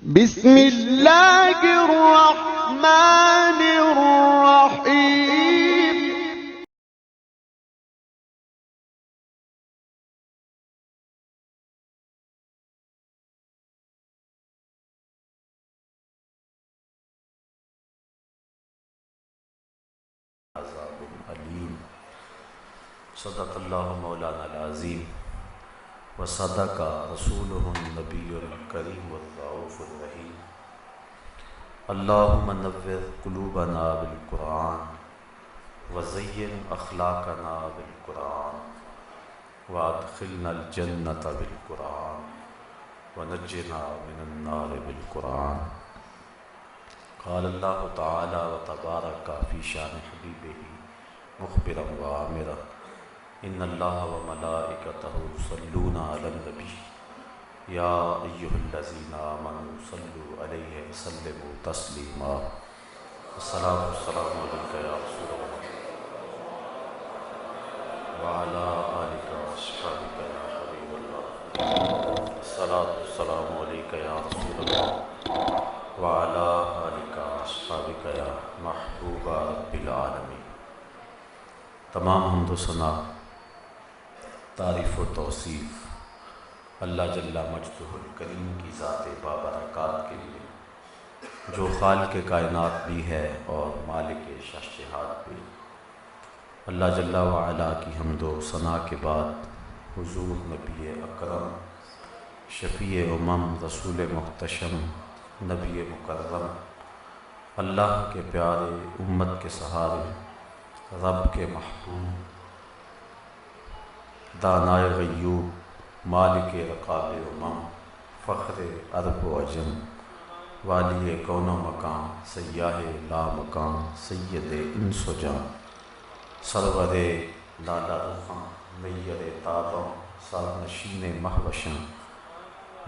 بسم اللہ الرحمن الرحیم عذاب علیم۔ صدق اللہ مولانا العظیم وصدق رسولہ النبی الکریم والرؤوف الرحیم۔ اللہم نور قلوبنا بالقرآن وزین اخلاقنا بالقرآن وادخلنا الجنۃ بالقرآن ونجنا من النار بالقرآن۔ قال اللہ تعالی وتبارک فی شان حبیبہ مخبرا وآمرا ان اللہ وملائکتہ یصلون علی النبی یا ایہا الذین آمنوا صلوا علیہ وسلموا تسلیما۔ الصلاۃ والسلام علیک یا رسول اللہ وعلی آلک واصحابک یا حبیب اللہ۔ الصلاۃ والسلام علیک یا رسول اللہ وعلی آلک واصحابک یا محبوب رب العالمین۔ تمام حمد و ثنا، تعریف و توصیف اللہ جل مجدہ الکریم کی ذات بابرکات کے لیے، جو خالق کائنات بھی ہے اور مالک شہنشاہات بھی۔ اللہ جل وعلا کی حمد و ثنا کے بعد حضور نبی اکرم، شفیع امم، رسول محتشم، نبی مکرم، اللہ کے پیارے، امت کے سہارے، رب کے محبوب، دانائے غیوب، مالک رقاب امم، فخر عرب و عجم، والی کون و مکان، سیاہ لا مکان، سید انس و جان، سرور لالا رخم، میر تابم، سرنشین مہوشاں،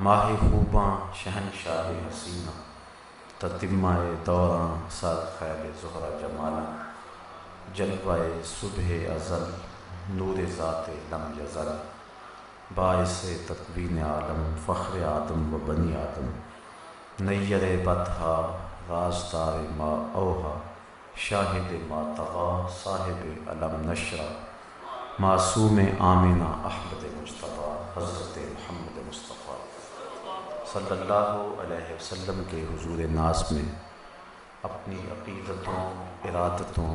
ماہ خوباں، شہنشاہ حسینہ، تتمہ دوراں، سر خیل زہرہ جمالاں، جلوہ صبح ازل، نور ذات لم یزل، باعث تکوین عالم، فخر آدم و بنی آدم، نیر بطحا، رازدار ما اوہا، شاہد ما طغا، صاحب علم نشرہ، معصوم آمنہ احمد مجتبیٰ، حضرت محمد مصطفیٰ صلی اللہ علیہ وسلم کے حضور ناز میں اپنی عقیدتوں، ارادتوں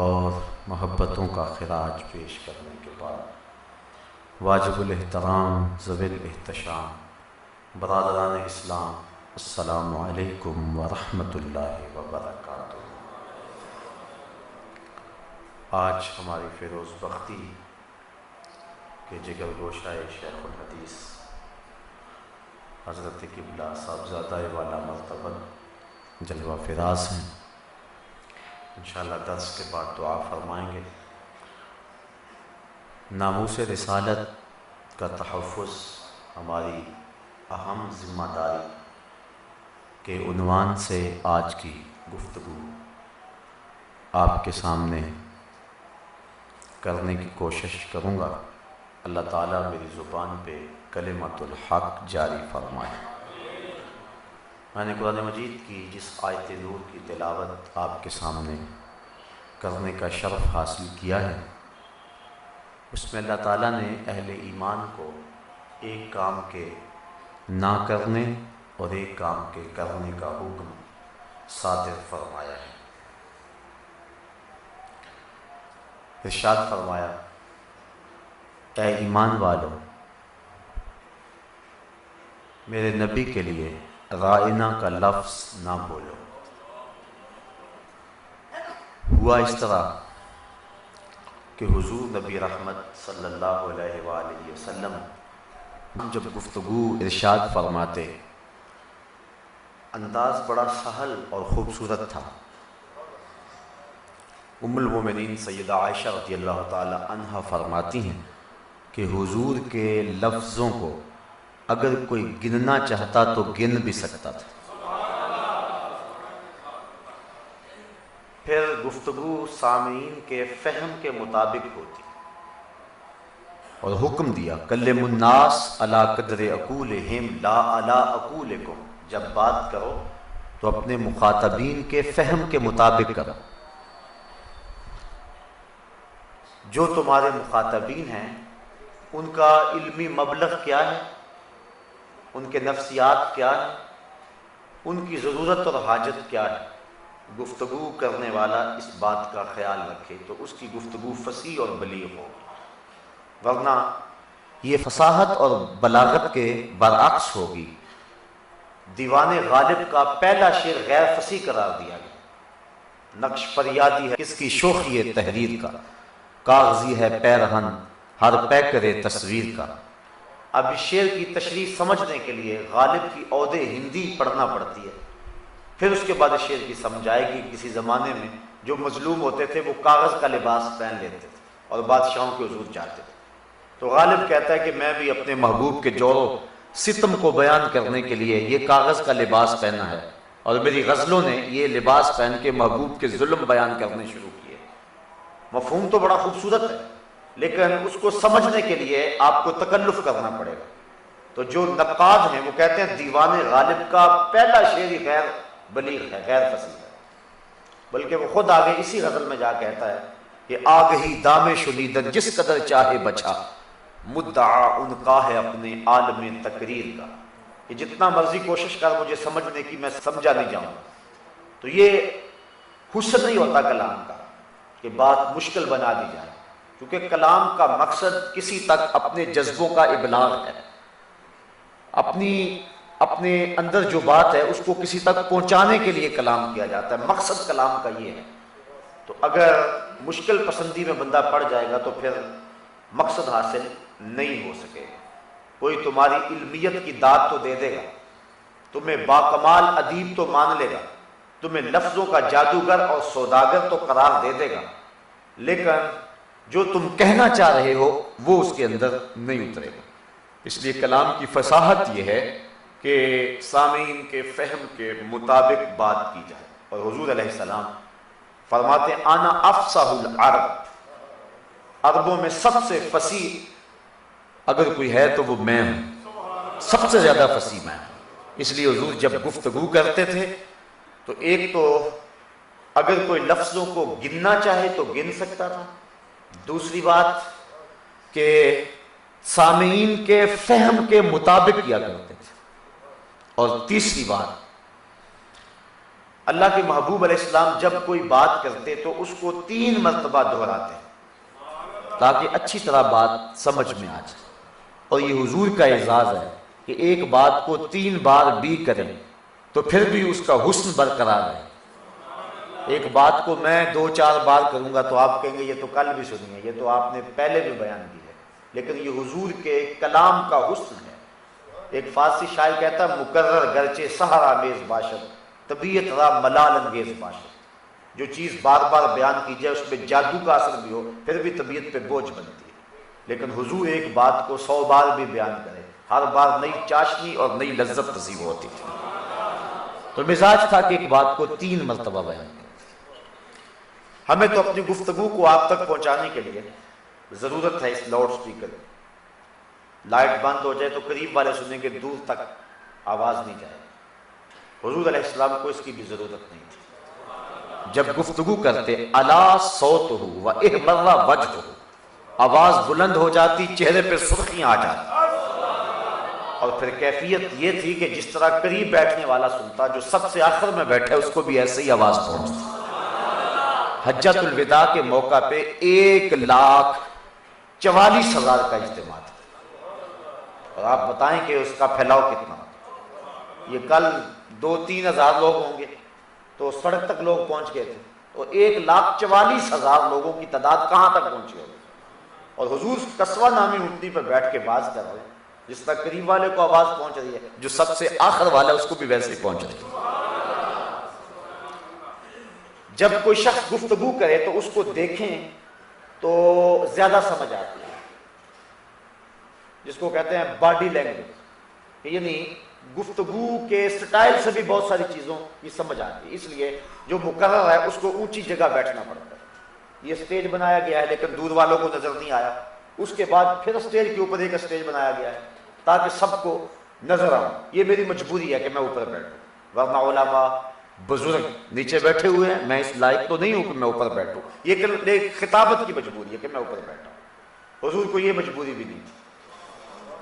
اور محبتوں کا خراج پیش کرنے کے بعد، واجب الاحترام، ذوی الاحتشام، برادران اسلام، السلام علیکم ورحمۃ اللہ وبرکاتہ۔ آج ہماری فیروز بختی کے جگر گوشہ شیخ الحدیث حضرت قبلہ صاحبزادہ والا مرتبہ جلوہ فراز ہیں۔ انشاءاللہ درس کے بعد دعا فرمائیں گے۔ ناموس رسالت کا تحفظ ہماری اہم ذمہ داری کے عنوان سے آج کی گفتگو آپ کے سامنے کرنے کی کوشش کروں گا۔ اللہ تعالیٰ میری زبان پہ کلمۃ الحق جاری فرمائے۔ میں نے قرآن مجید کی جس آیت نور کی تلاوت آپ کے سامنے کرنے کا شرف حاصل کیا ہے، اس میں اللہ تعالیٰ نے اہل ایمان کو ایک کام کے نہ کرنے اور ایک کام کے کرنے کا حکم صادر فرمایا ہے۔ ارشاد فرمایا، اے ایمان والو، میرے نبی کے لیے رائنا کا لفظ نہ بولو۔ ہوا اس طرح کہ حضور نبی رحمت صلی اللہ علیہ وآلہ وسلم جب گفتگو ارشاد فرماتے، انداز بڑا سہل اور خوبصورت تھا۔ ام المومنین سیدہ عائشہ رضی اللہ تعالی عنہا فرماتی ہیں کہ حضور کے لفظوں کو اگر کوئی گننا چاہتا تو گن بھی سکتا تھا۔ پھر گفتگو سامعین کے فہم کے مطابق ہوتی اور حکم دیا، کلم الناس علی قدر عقولہم لا علی عقولکم، جب بات کرو تو اپنے مخاطبین کے فہم کے مطابق کرو. جو تمہارے مخاطبین ہیں ان کا علمی مبلغ کیا ہے، ان کے نفسیات کیا ہے، ان کی ضرورت اور حاجت کیا ہے، گفتگو کرنے والا اس بات کا خیال رکھے تو اس کی گفتگو فصیح اور بلیغ ہو. ورنہ یہ فصاحت اور بلاغت کے برعکس ہوگی. دیوان غالب کا پہلا شعر غیر فصیح قرار دیا گیا. نقش فریادی ہے کس کی شوخی تحریر کا، کاغذی ہے پیرہن ہر پیکرے تصویر کا. اب اس شعر کی تشریح سمجھنے کے لیے غالب کی عود ہندی پڑھنا پڑتی ہے، پھر اس کے بعد اس شعر کی سمجھ آئے گی. کسی زمانے میں جو مظلوم ہوتے تھے وہ کاغذ کا لباس پہن لیتے تھے اور بادشاہوں کے حضور جاتے تھے. تو غالب کہتا ہے کہ میں بھی اپنے محبوب کے جور و ستم کو بیان کرنے کے لیے یہ کاغذ کا لباس پہنا ہے، اور میری غزلوں نے یہ لباس پہن کے محبوب کے ظلم بیان کرنے شروع کیے. مفہوم تو بڑا خوبصورت ہے، لیکن اس کو سمجھنے کے لیے آپ کو تکلف کرنا پڑے گا. تو جو نقاد ہیں وہ کہتے ہیں دیوان غالب کا پہلا شعر ہی غیر بلیغ ہے، غیر فصیح ہے. بلکہ وہ خود آگے اسی غزل میں جا کہتا ہے کہ آگہی دام شنیدن جس قدر چاہے بچا، مدعا ان کا ہے اپنے عالم تقریر کا. کہ جتنا مرضی کوشش کر مجھے سمجھنے کی، میں سمجھا نہیں جاؤں. تو یہ حسن نہیں ہوتا کلام کا کہ بات مشکل بنا دی جائے، کیونکہ کلام کا مقصد کسی تک اپنے جذبوں کا ابلاغ ہے. اپنے اندر جو بات ہے اس کو کسی تک پہنچانے کے لیے کلام کیا جاتا ہے. مقصد کلام کا یہ ہے. تو اگر مشکل پسندی میں بندہ پڑ جائے گا تو پھر مقصد حاصل نہیں ہو سکے گا. کوئی تمہاری علمیت کی داد تو دے دے گا، تمہیں باکمال ادیب تو مان لے گا، تمہیں لفظوں کا جادوگر اور سوداگر تو قرار دے دے گا، لیکن جو تم کہنا چاہ رہے ہو وہ اس کے اندر نہیں اترے گا. اس لیے کلام کی فصاحت یہ ہے کہ سامعین کے فہم کے مطابق بات کی جائے. اور حضور علیہ السلام فرماتے ہیں انا افصح العرب، عربوں میں سب سے فصیح اگر کوئی ہے تو وہ میں ہوں، سب سے زیادہ فصیح میں ہوں. اس لیے حضور جب گفتگو کرتے تھے تو ایک تو اگر کوئی لفظوں کو گننا چاہے تو گن سکتا تھا، دوسری بات کہ سامعین کے فہم کے مطابق کیا کرتے تھے، اور تیسری بات اللہ کے محبوب علیہ السلام جب کوئی بات کرتے تو اس کو 3 مرتبہ دہراتے تاکہ اچھی طرح بات سمجھ میں آ جائے. اور یہ حضور کا اعزاز ہے کہ ایک بات کو 3 بار بھی کریں تو پھر بھی اس کا حسن برقرار ہے. ایک بات کو میں 2-4 بار کروں گا تو آپ کہیں گے یہ تو کل بھی سنی ہے، یہ تو آپ نے پہلے بھی بیان کی ہے، لیکن یہ حضور کے کلام کا حسن ہے. ایک فارسی شاعر کہتا ہے مکرر گرچہ سہارا میز باشد طبیعت را ملال انگیز باشد. جو چیز بار بار بیان کی جائے اس میں جادو کا اثر بھی ہو پھر بھی طبیعت پہ بوجھ بنتی ہے. لیکن حضور ایک بات کو 100 بار بھی بیان کرے، ہر بار نئی چاشنی اور نئی لذت نصیب ہوتی تھی. تو مزاج تھا کہ ایک بات کو 3 مرتبہ بیان کرے. ہمیں تو اپنی گفتگو کو آپ تک پہنچانے کے لیے ضرورت ہے اس لاؤڈ اسپیکر کی. لائٹ بند ہو جائے تو قریب والے سنیں گے، دور تک آواز نہیں جائے. حضور علیہ السلام کو اس کی بھی ضرورت نہیں تھی. جب گفتگو کرتے الا صوتہ و احمر وجہہ، آواز بلند ہو جاتی، چہرے پہ سرخیاں آ جاتی. اور پھر کیفیت یہ تھی کہ جس طرح قریب بیٹھنے والا سنتا، جو سب سے آخر میں بیٹھے اس کو بھی ایسے ہی آواز پہنچتی. حجۃ الوداع کے موقع پہ 1,44,000 کا اجتماع تھا. اور آپ بتائیں کہ اس کا پھیلاؤ کتنا. یہ کل 2-3 ہزار لوگ ہوں گے تو سڑک تک لوگ پہنچ گئے تھے، تو 1,44,000 لوگوں کی تعداد کہاں تک پہنچی ہوگی. اور حضور کسوہ نامی اونٹنی پر بیٹھ کے باز کر رہے ہیں. جس طرح قریب والے کو آواز پہنچ رہی ہے، جو سب سے آخر والا ہے اس کو بھی ویسے ہی پہنچ رہی ہے. جب کوئی شخص گفتگو کرے تو اس کو دیکھیں تو زیادہ سمجھ آتی ہے، جس کو کہتے ہیں باڈی لینگویج. یعنی گفتگو کے سٹائل سے بھی بہت ساری چیزوں کی سمجھ آتی ہے. اس لیے جو مقرر ہے اس کو اونچی جگہ بیٹھنا پڑتا ہے. یہ سٹیج بنایا گیا ہے لیکن دور والوں کو نظر نہیں آیا. اس کے بعد پھر سٹیج کے اوپر ایک سٹیج بنایا گیا ہے تاکہ سب کو نظر آؤں، یہ میری مجبوری ہے کہ میں اوپر بیٹھوں، ورنہ علماء بزرگ نیچے بیٹھے ہوئے ہیں، میں اس لائق تو نہیں ہوں کہ میں اوپر بیٹھوں، یہ خطابت کی مجبوری ہے کہ میں اوپر بیٹھا ہوں۔ حضور کو یہ مجبوری بھی نہیں تھی۔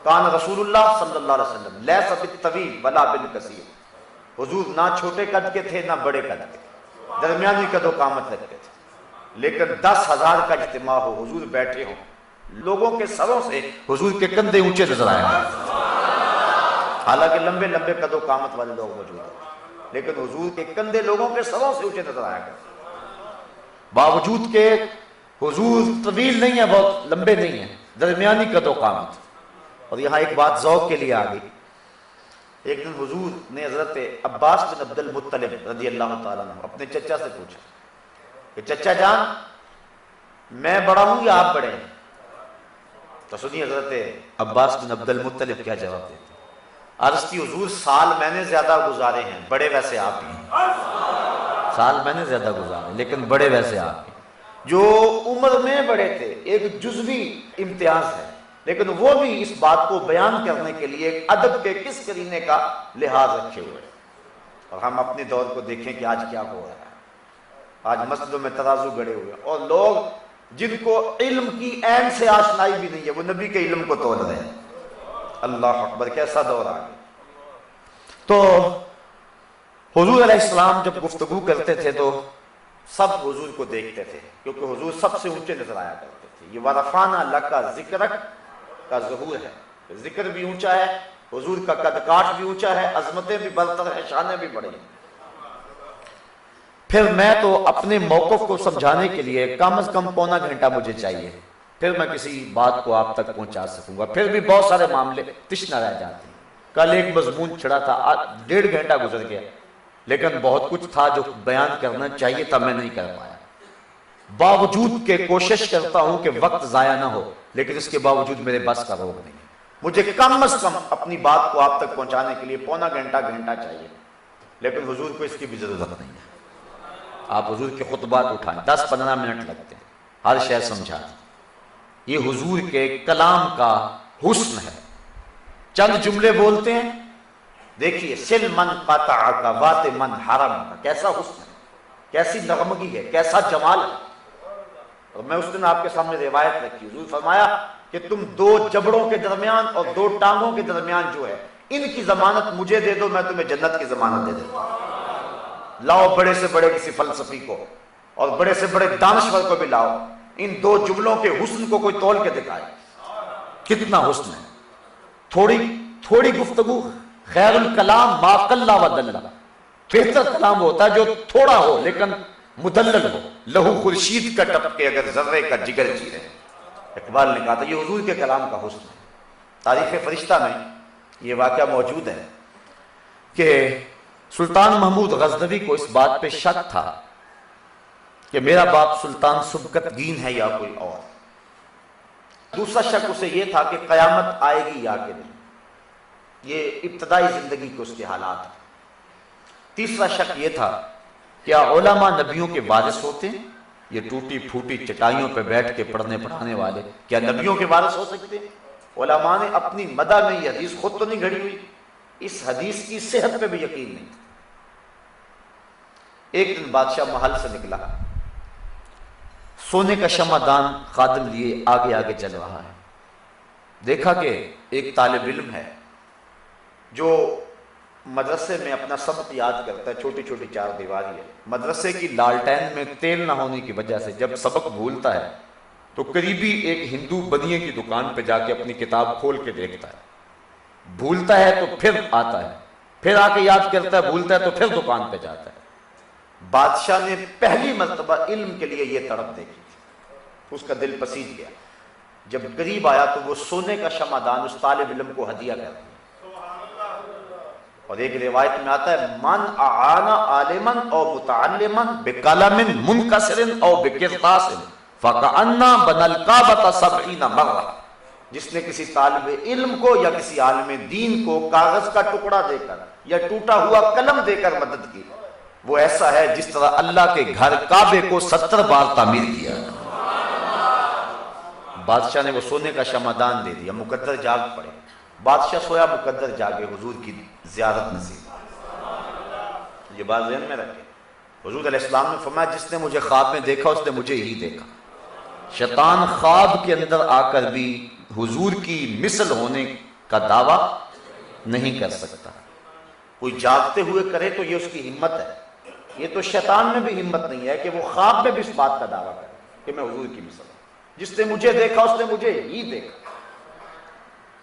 کان رسول اللہ صلی اللہ علیہ وسلم لیس بالطویل ولا بالقصیر، حضور نہ چھوٹے قد کے تھے نہ بڑے قد کے، درمیانی قد و قامت رکھتے تھے، لیکن 10,000 کا اجتماع ہو، حضور بیٹھے ہوں، لوگوں کے سروں سے حضور کے کندھے اونچے نظر آئے ہیں، حالانکہ لمبے لمبے قد و قامت والے لوگ موجود ہیں، لیکن حضور کے کندھے لوگوں کے سروں سے اونچے نظر آیا کرتے، باوجود کہ حضور طویل نہیں ہے، بہت لمبے نہیں ہیں، درمیانی قد و قامت۔ اور یہاں ایک بات ذوق کے لیے آ گئی، ایک دن حضور نے حضرت عباس بن عبد المطلب رضی اللہ تعالیٰ عنہ اپنے چچا سے پوچھا کہ چچا جان میں بڑا ہوں یا آپ بڑے ہیں؟ تو سنیے حضرت عباس بن عبد المطلب کیا جواب دیتے ہیں۔ عرض کی حضور سال میں نے زیادہ گزارے ہیں، بڑے ویسے آپ ہیں، سال میں نے زیادہ گزارے لیکن بڑے ویسے آپ ہیں۔ جو عمر میں بڑے تھے ایک جزوی امتیاز ہے، لیکن وہ بھی اس بات کو بیان کرنے کے لیے ادب کے کس کرینے کا لحاظ رکھے ہوئے۔ اور ہم اپنے دور کو دیکھیں کہ آج کیا ہو رہا ہے، آج مسجدوں میں ترازو گڑے ہوئے اور لوگ جن کو علم کی عین سے آشنائی بھی نہیں ہے وہ نبی کے علم کو تول رہے ہیں۔ اللہ اکبر، کیسا دور آ گیا۔ تو حضور علیہ السلام جب گفتگو کرتے تھے تو سب حضور کو دیکھتے تھے، کیونکہ حضور سب سے اونچے نظر آیا کرتے تھے۔ یہ وَرَفَعْنَا لَكَ ذِكْرَكَ کا ظہور ہے، ذکر بھی اونچا ہے، حضور کا قد کاٹ بھی اونچا ہے، عظمتیں بھی برتر ہیں، شانیں بھی بڑی ہیں۔ پھر میں تو اپنے موقف کو سمجھانے کے لیے کم از کم پونا گھنٹہ مجھے چاہیے، پھر میں کسی بات کو آپ تک پہنچا سکوں گا، پھر بھی بہت سارے معاملے تشنہ رہ جاتے ہیں۔ کل ایک مضمون چھڑا تھا، 1.5 گھنٹہ گزر گیا، لیکن بہت کچھ تھا جو بیان کرنا چاہیے تھا، میں نہیں کر پایا، باوجود کہ کوشش کرتا ہوں کہ وقت ضائع نہ ہو، لیکن اس کے باوجود میرے بس کا روگ نہیں ہے۔ مجھے کم از کم اپنی بات کو آپ تک پہنچانے کے لیے پونا گھنٹہ چاہیے، لیکن حضور کو اس کی بھی ضرورت نہیں ہے۔ آپ حضور کے خطبات اٹھائیں، 10-15 منٹ لگتے ہیں، ہر شے سمجھاتے ہیں۔ یہ حضور کے کلام کا حسن ہے۔ چند جملے بولتے ہیں، دیکھیے سل من قطعک وات من حرمک، کیسا حسن ہے، کیسی نغمگی ہے، کیسا جمال ہے۔ اور میں اس دن آپ کے سامنے روایت رکھی، حضور فرمایا کہ تم 2 جبڑوں کے درمیان اور 2 ٹانگوں کے درمیان جو ہے، ان کی ضمانت مجھے دے دو، میں تمہیں جنت کی ضمانت دے دیتا ہوں۔ لاؤ بڑے سے بڑے کسی فلسفی کو اور بڑے سے بڑے دانشور کو بھی لاؤ، ان 2 جملوں کے حسن کو کوئی تول کے دکھائے، کتنا حسن ہے۔ تھوڑی گفتگو، خیر الکلام ما قل و دل، بہتر کلام ہوتا ہے جو تھوڑا ہو لیکن مدلل ہو، لہو خورشید کا ٹپکے اگر ذرے کا جگر چیرے۔ اقبال نے کہا تھا یہ حضور کے کلام کا حسن ہے۔ تاریخ فرشتہ میں یہ واقعہ موجود ہے کہ سلطان محمود غزنوی کو اس بات پہ شک تھا کہ میرا باپ سلطان سبکتگین ہے یا کوئی اور۔ دوسرا شک اسے یہ تھا کہ قیامت آئے گی یا کہ نہیں، یہ ابتدائی زندگی کے اس کے حالات۔ تیسرا شک یہ تھا کیا علماء نبیوں کے وارث ہوتے ہیں؟ یہ ٹوٹی پھوٹی چٹائیوں پہ بیٹھ کے پڑھنے پڑھانے والے کیا نبیوں کے وارث ہو سکتے ہیں؟ علماء نے اپنی مدح میں یہ حدیث خود تو نہیں گھڑی ہوئی، اس حدیث کی صحت پہ بھی یقین نہیں تھا۔ ایک دن بادشاہ محل سے نکلا، سونے کا شمعدان خادم لیے آگے آگے چل رہا ہے، دیکھا کہ ایک طالب علم ہے جو مدرسے میں اپنا سبق یاد کرتا ہے، چھوٹی چھوٹی 4 دیواری ہے، مدرسے کی لالٹین میں تیل نہ ہونے کی وجہ سے جب سبق بھولتا ہے تو قریبی ایک ہندو بنیے کی دکان پہ جا کے اپنی کتاب کھول کے دیکھتا ہے، بھولتا ہے تو پھر آتا ہے، پھر آ کے یاد کرتا ہے، بھولتا ہے تو پھر دکان پہ جاتا ہے۔ بادشاہ نے پہلی مرتبہ علم کے لیے یہ تڑپ دیکھی، اس کا دل پسیج گیا۔ جب قریب آیا تو وہ سونے کا شمعدان اس طالب علم کو ہدیہ کر دیا۔ اور ایک روایت میں آتا ہے من اعان عالما او متعلما بقلم منکسر او بقرطاس فکأنما بنى الکعبۃ 70 مرہ، جس نے کسی طالب علم کو یا کسی عالم دین کو کاغذ کا ٹکڑا دے کر یا ٹوٹا ہوا قلم دے کر مدد کی، وہ ایسا ہے جس طرح اللہ کے گھر کعبے کو 70 بار تعمیر کیا۔ بادشاہ نے وہ سونے کا شمعدان دے دیا، مقدر جاگ پڑے، بادشاہ سویا مقدر جاگے، حضور کی زیارت نصیب۔ یہ بات ذہن میں رکھیں، حضور علیہ السلام نے فرمایا جس نے مجھے خواب میں دیکھا اس نے مجھے ہی دیکھا۔ شیطان خواب کے اندر آ کر بھی حضور کی مثل ہونے کا دعویٰ نہیں کر سکتا۔ کوئی جاگتے ہوئے کرے تو یہ اس کی ہمت ہے، یہ تو شیطان میں بھی ہمت نہیں ہے کہ وہ خواب میں بھی اس بات کا دعویٰ کرے کہ میں حضور کی مثل ہوں، جس نے مجھے دیکھا اس نے مجھے ہی دیکھا۔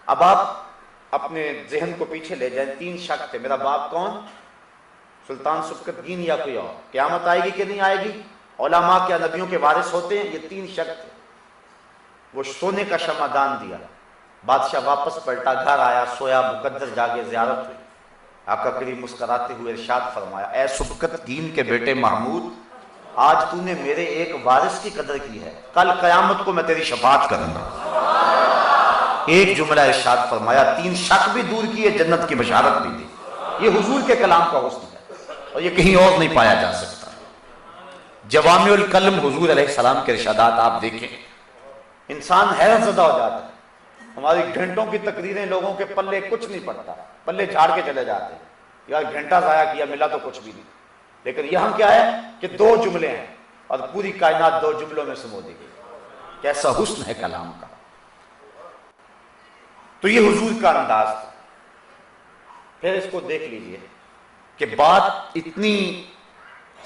اب آپ اپنے ذہن کو پیچھے لے جائیں، 3 شک تھے، میرا باپ کون؟ سلطان سبکتگین یا کوئی اور؟ قیامت آئے گی کہ نہیں آئے گی؟ علماء کیا نبیوں کے وارث ہوتے ہیں؟ یہ 3 شک تھے۔ وہ سونے کا شمعدان دیا، بادشاہ واپس پلٹا، گھر آیا، سویا مقدر جاگے، زیارت ہوئی۔ آقا کریم مسکراتے ہوئے ارشاد فرمایا، اے سبکتگین کے بیٹے محمود، آج تو نے میرے ایک وارث کی قدر کی ہے، کل قیامت کو میں تیری شفاعت کروں گا۔ ایک جملہ ارشاد فرمایا، 3 شک بھی دور کیے، جنت کی بشارت بھی دی۔ یہ حضور کے کلام کا حسن ہے اور یہ کہیں اور نہیں پایا جا سکتا۔ جوامع الکلم حضور علیہ السلام کے ارشادات آپ دیکھیں، انسان حیرت زدہ ہو جاتا ہے۔ ہماری گھنٹوں کی تقریریں لوگوں کے پلے کچھ نہیں پڑتا، پلے جھاڑ کے چلے جاتے ہیں، یار گھنٹہ ضائع کیا، ملا تو کچھ بھی نہیں۔ لیکن یہاں کیا ہے کہ 2 جملے ہیں اور پوری کائنات 2 جملوں میں سمو دی گئی۔ کیسا حسن ہے کلام کا! تو یہ حضور کا انداز تھا۔ پھر اس کو دیکھ لیجئے کہ بات اتنی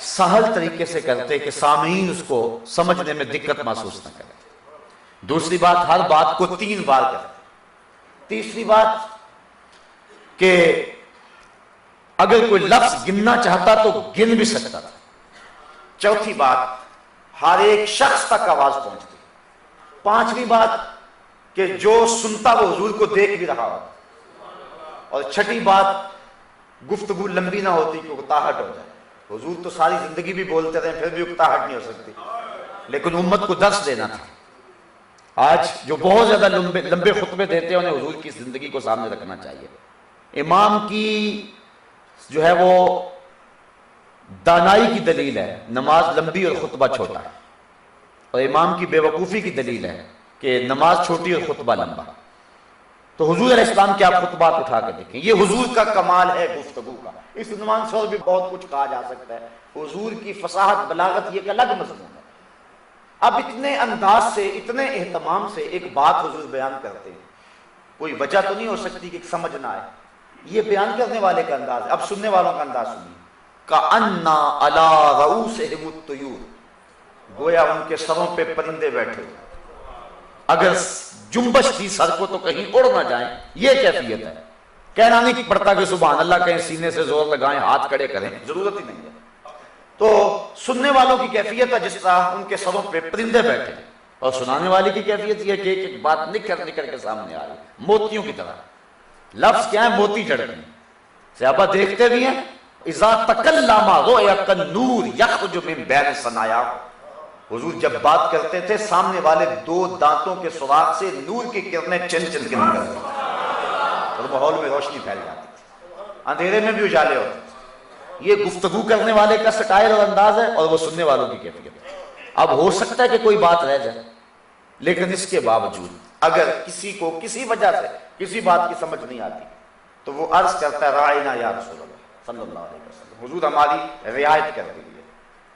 سہل طریقے سے کرتے کہ سامعین اس کو سمجھنے میں دقت محسوس نہ کرتے۔ دوسری بات، ہر بات کو 3 بار کرتے۔ تیسری بات کہ اگر کوئی لفظ گننا چاہتا تو گن بھی سکتا تھا۔ چوتھی بات، ہر ایک شخص تک آواز پہنچتی۔ 5ویں بات کہ جو سنتا وہ حضور کو دیکھ بھی رہا ہوتا۔ اور 6ٹھی بات، گفتگو لمبی نہ ہوتی کہ اکتاہٹ ہو جائے۔ حضور تو ساری زندگی بھی بولتے رہے، پھر بھی اکتاہٹ نہیں ہو سکتی، لیکن امت کو درس دینا تھا۔ آج جو بہت زیادہ لمبے خطبے دیتے ہیں انہیں حضور کی زندگی کو سامنے رکھنا چاہیے۔ امام کی جو ہے وہ دانائی کی دلیل ہے نماز لمبی اور خطبہ چھوٹا، اور امام کی بے وقوفی کی دلیل ہے کہ نماز چھوٹی اور خطبہ لمبا۔ تو حضور علیہ السلام کے آپ خطبات اٹھا کے دیکھیں، یہ حضور کا کمال ہے گفتگو کا۔ اس عنوان سے اور بھی بہت کچھ کہا جا سکتا ہے۔ حضور کی فصاحت، بلاغت، یہ ایک الگ مضمون ہے۔ اب اتنے انداز سے، اتنے اہتمام سے ایک بات حضور بیان کرتے ہیں، کوئی وجہ تو نہیں ہو سکتی کہ سمجھ نہ آئے۔ یہ بیان کرنے والے کا انداز ہے، اب سننے والوں کا انداز سنیے۔ کأنَّا عَلَىٰ رؤوسِهِمُ الطُّیُورُ، گویا ان کے سروں پہ پرندے بیٹھے، اگر جنبش دی سر کو تو کہیں اڑ نہ جائیں۔ یہ کیفیت ہے، کہنا نہیں پڑتا کہ سبحان اللہ کہیں، سینے سے زور لگائیں، ہاتھ کھڑے کریں، ضرورت ہی نہیں ہے۔ تو سننے والوں کی کیفیت ہے جس طرح ان کے سروں پہ پرندے بیٹھے، اور سنانے والے کی کیفیت یہ کہ ایک بات نکھر نکھر کے سامنے آ رہی، موتیوں کی طرح۔ لفظ کیا ہے؟ موتی جڑتے ہیں۔ صحابہ دیکھتے بھی ہیں، اذا تکلم رؤیا کالنور یخرج من بین ثنایاہ، حضور جب بات کرتے تھے سامنے والے 2 دانتوں کے سوراخ سے نور کی کرنیں چن چن کے نکلتی اور ماحول میں روشنی پھیل جاتی تھی، اندھیرے میں بھی اجالے ہوتے تھے۔ یہ گفتگو کرنے والے کا سٹائل اور انداز ہے، اور وہ سننے والوں کی کیفیت۔ اب ہو سکتا ہے کہ کوئی بات رہ جائے، لیکن اس کے باوجود اگر کسی کو کسی وجہ سے کسی بات کی سمجھ نہیں آتی تو وہ عرض کرتا ہے راعینا یا رسول اللہ صلی اللہ علیہ وسلم، حضور ہماری رعایت کر دیجیے۔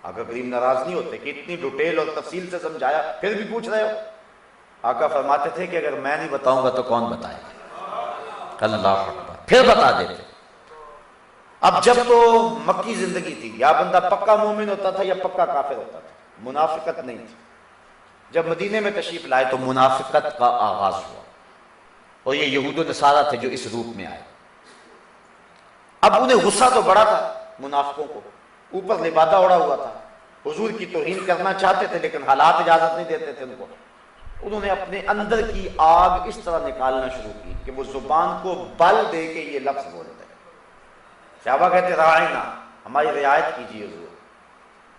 آقا کریم ناراض نہیں ہوتے کہ اتنی ڈیٹیل اور تفصیل سے سمجھایا پھر بھی پوچھ رہے ہو۔ آقا فرماتے تھے کہ اگر میں نہیں بتاؤں گا تو کون بتائے گا؟ اللہ اکبر، پھر بتا دیتے۔ اب جب تو مکی زندگی تھی، یا بندہ پکا مومن ہوتا تھا یا پکا کافر ہوتا تھا، منافقت نہیں تھی۔ جب مدینے میں تشریف لائے تو منافقت کا آغاز ہوا، اور یہ یہود و نصارہ تھے جو اس روپ میں آئے۔ اب انہیں غصہ تو بڑا تھا منافقوں کو، اوپر لبادہ اڑا ہوا تھا، حضور کی توہین کرنا چاہتے تھے لیکن حالات اجازت نہیں دیتے تھے ان کو۔ انہوں نے اپنے اندر کی آگ اس طرح نکالنا شروع کی کہ وہ زبان کو بل دے کے یہ لفظ بولتے۔ صحابہ کہتے راعینا، ہماری رعایت کیجیے حضور،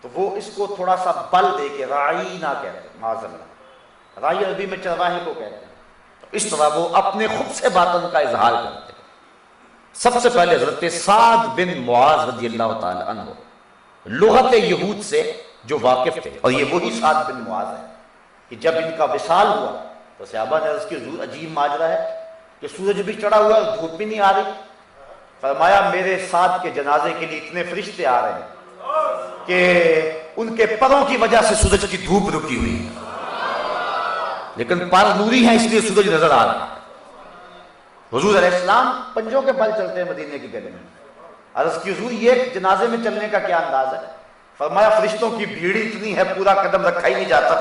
تو وہ اس کو تھوڑا سا بل دے کے راعینا کہتے ہیں، معاذ اللہ۔ راعی عربی میں چرواہے کو کہتے ہیں۔ تو اس طرح وہ اپنے خود سے باطن کا اظہار کرتے ہیں۔ سب سے پہلے حضرت سعد بن معاذ رضی اللہ تعالی عنہ لغت یہود سے جو واقف تھے، اور یہ وہی سعد بن معاذ ہے کہ جب ان کا وصال ہوا تو صحابہ نے عرض کی حضور عجیب ماجرا ہے، کہ سورج بھی چڑھا ہوا ہے، دھوپ بھی نہیں آ رہی. فرمایا میرے ساتھ کے جنازے کے لیے اتنے فرشتے آ رہے ہیں کہ ان کے پروں کی وجہ سے سورج کی دھوپ رکی ہوئی ہے، لیکن پر نوری ہیں اس لیے سورج نظر آ رہا ہے. حضور علیہ السلام پنجوں کے بل چلتے ہیں مدینے کی گلی میں. عرض کی حضور یہ جنازے میں چلنے کا کیا انداز ہے؟ فرمایا فرشتوں کی بھیڑ اتنی ہے پورا قدم رکھا ہی نہیں جاتا.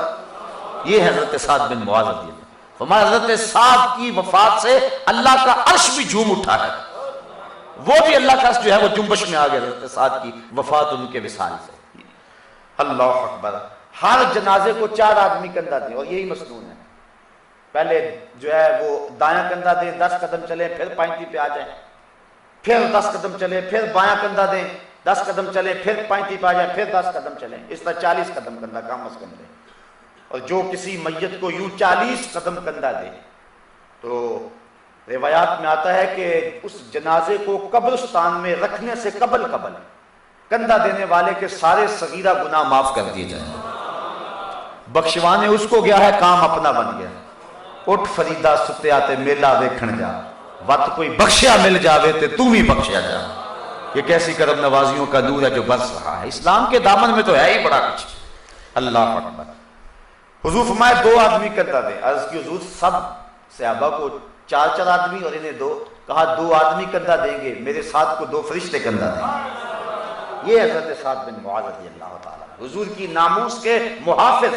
یہ حضرت سعد بن معاذ رضی اللہ عنہ. فرمایا حضرت سعد کی وفات سے اللہ کا عرش بھی جھوم اٹھا ہے. وہ بھی اللہ کا عرش جو ہے وہ جنبش میں آ گیا حضرت سعد کی وفات ان کے وصال سے. اللہ اکبر. ہر جنازے کو 4 آدمی کندھا دیں، اور یہی مسنون ہے. پہلے جو ہے وہ دایاں کندھا دیں، 10 قدم چلیں، پھر پائنتی پہ آ جائیں، پھر 10 قدم چلیں، پھر بایاں کندھا دیں، 10 قدم چلیں، پھر پائنتی پہ آ جائیں، پھر 10 قدم چلیں. اس طرح 40 قدم کندھا کم از کم دیں. اور جو کسی میت کو یوں 40 قدم کندھا دے تو روایات میں آتا ہے کہ اس جنازے کو قبرستان میں رکھنے سے قبل کندھا دینے والے کے سارے صغیرہ گناہ معاف کر دیے جائیں. بخشوانے اس کو گیا ہے، کام اپنا بن گیا. اٹھ فریدا ستے آتے میلہ دیکھن جا، وقت کوئی بخشیا مل جاوے تے تو بھی بخشیا جا. یہ کیسی کرم نوازیوں کا نور ہے جو برس رہا ہے. اسلام کے دامن میں تو ہے ہی بڑا کچھ. اللہ اکبر. حضور فرمائے 2 آدمی کندھا دیں. عرض کی حضور سب صحابہ کو 4 آدمی اور انہیں 2. کہا 2 آدمی کندھا دیں گے، میرے ساتھ کو 2 فرشتے کندھا دیں گے. یہ حضرت سعد بن معاذ رضی اللہ تعالیٰ حضور کی ناموس کے محافظ.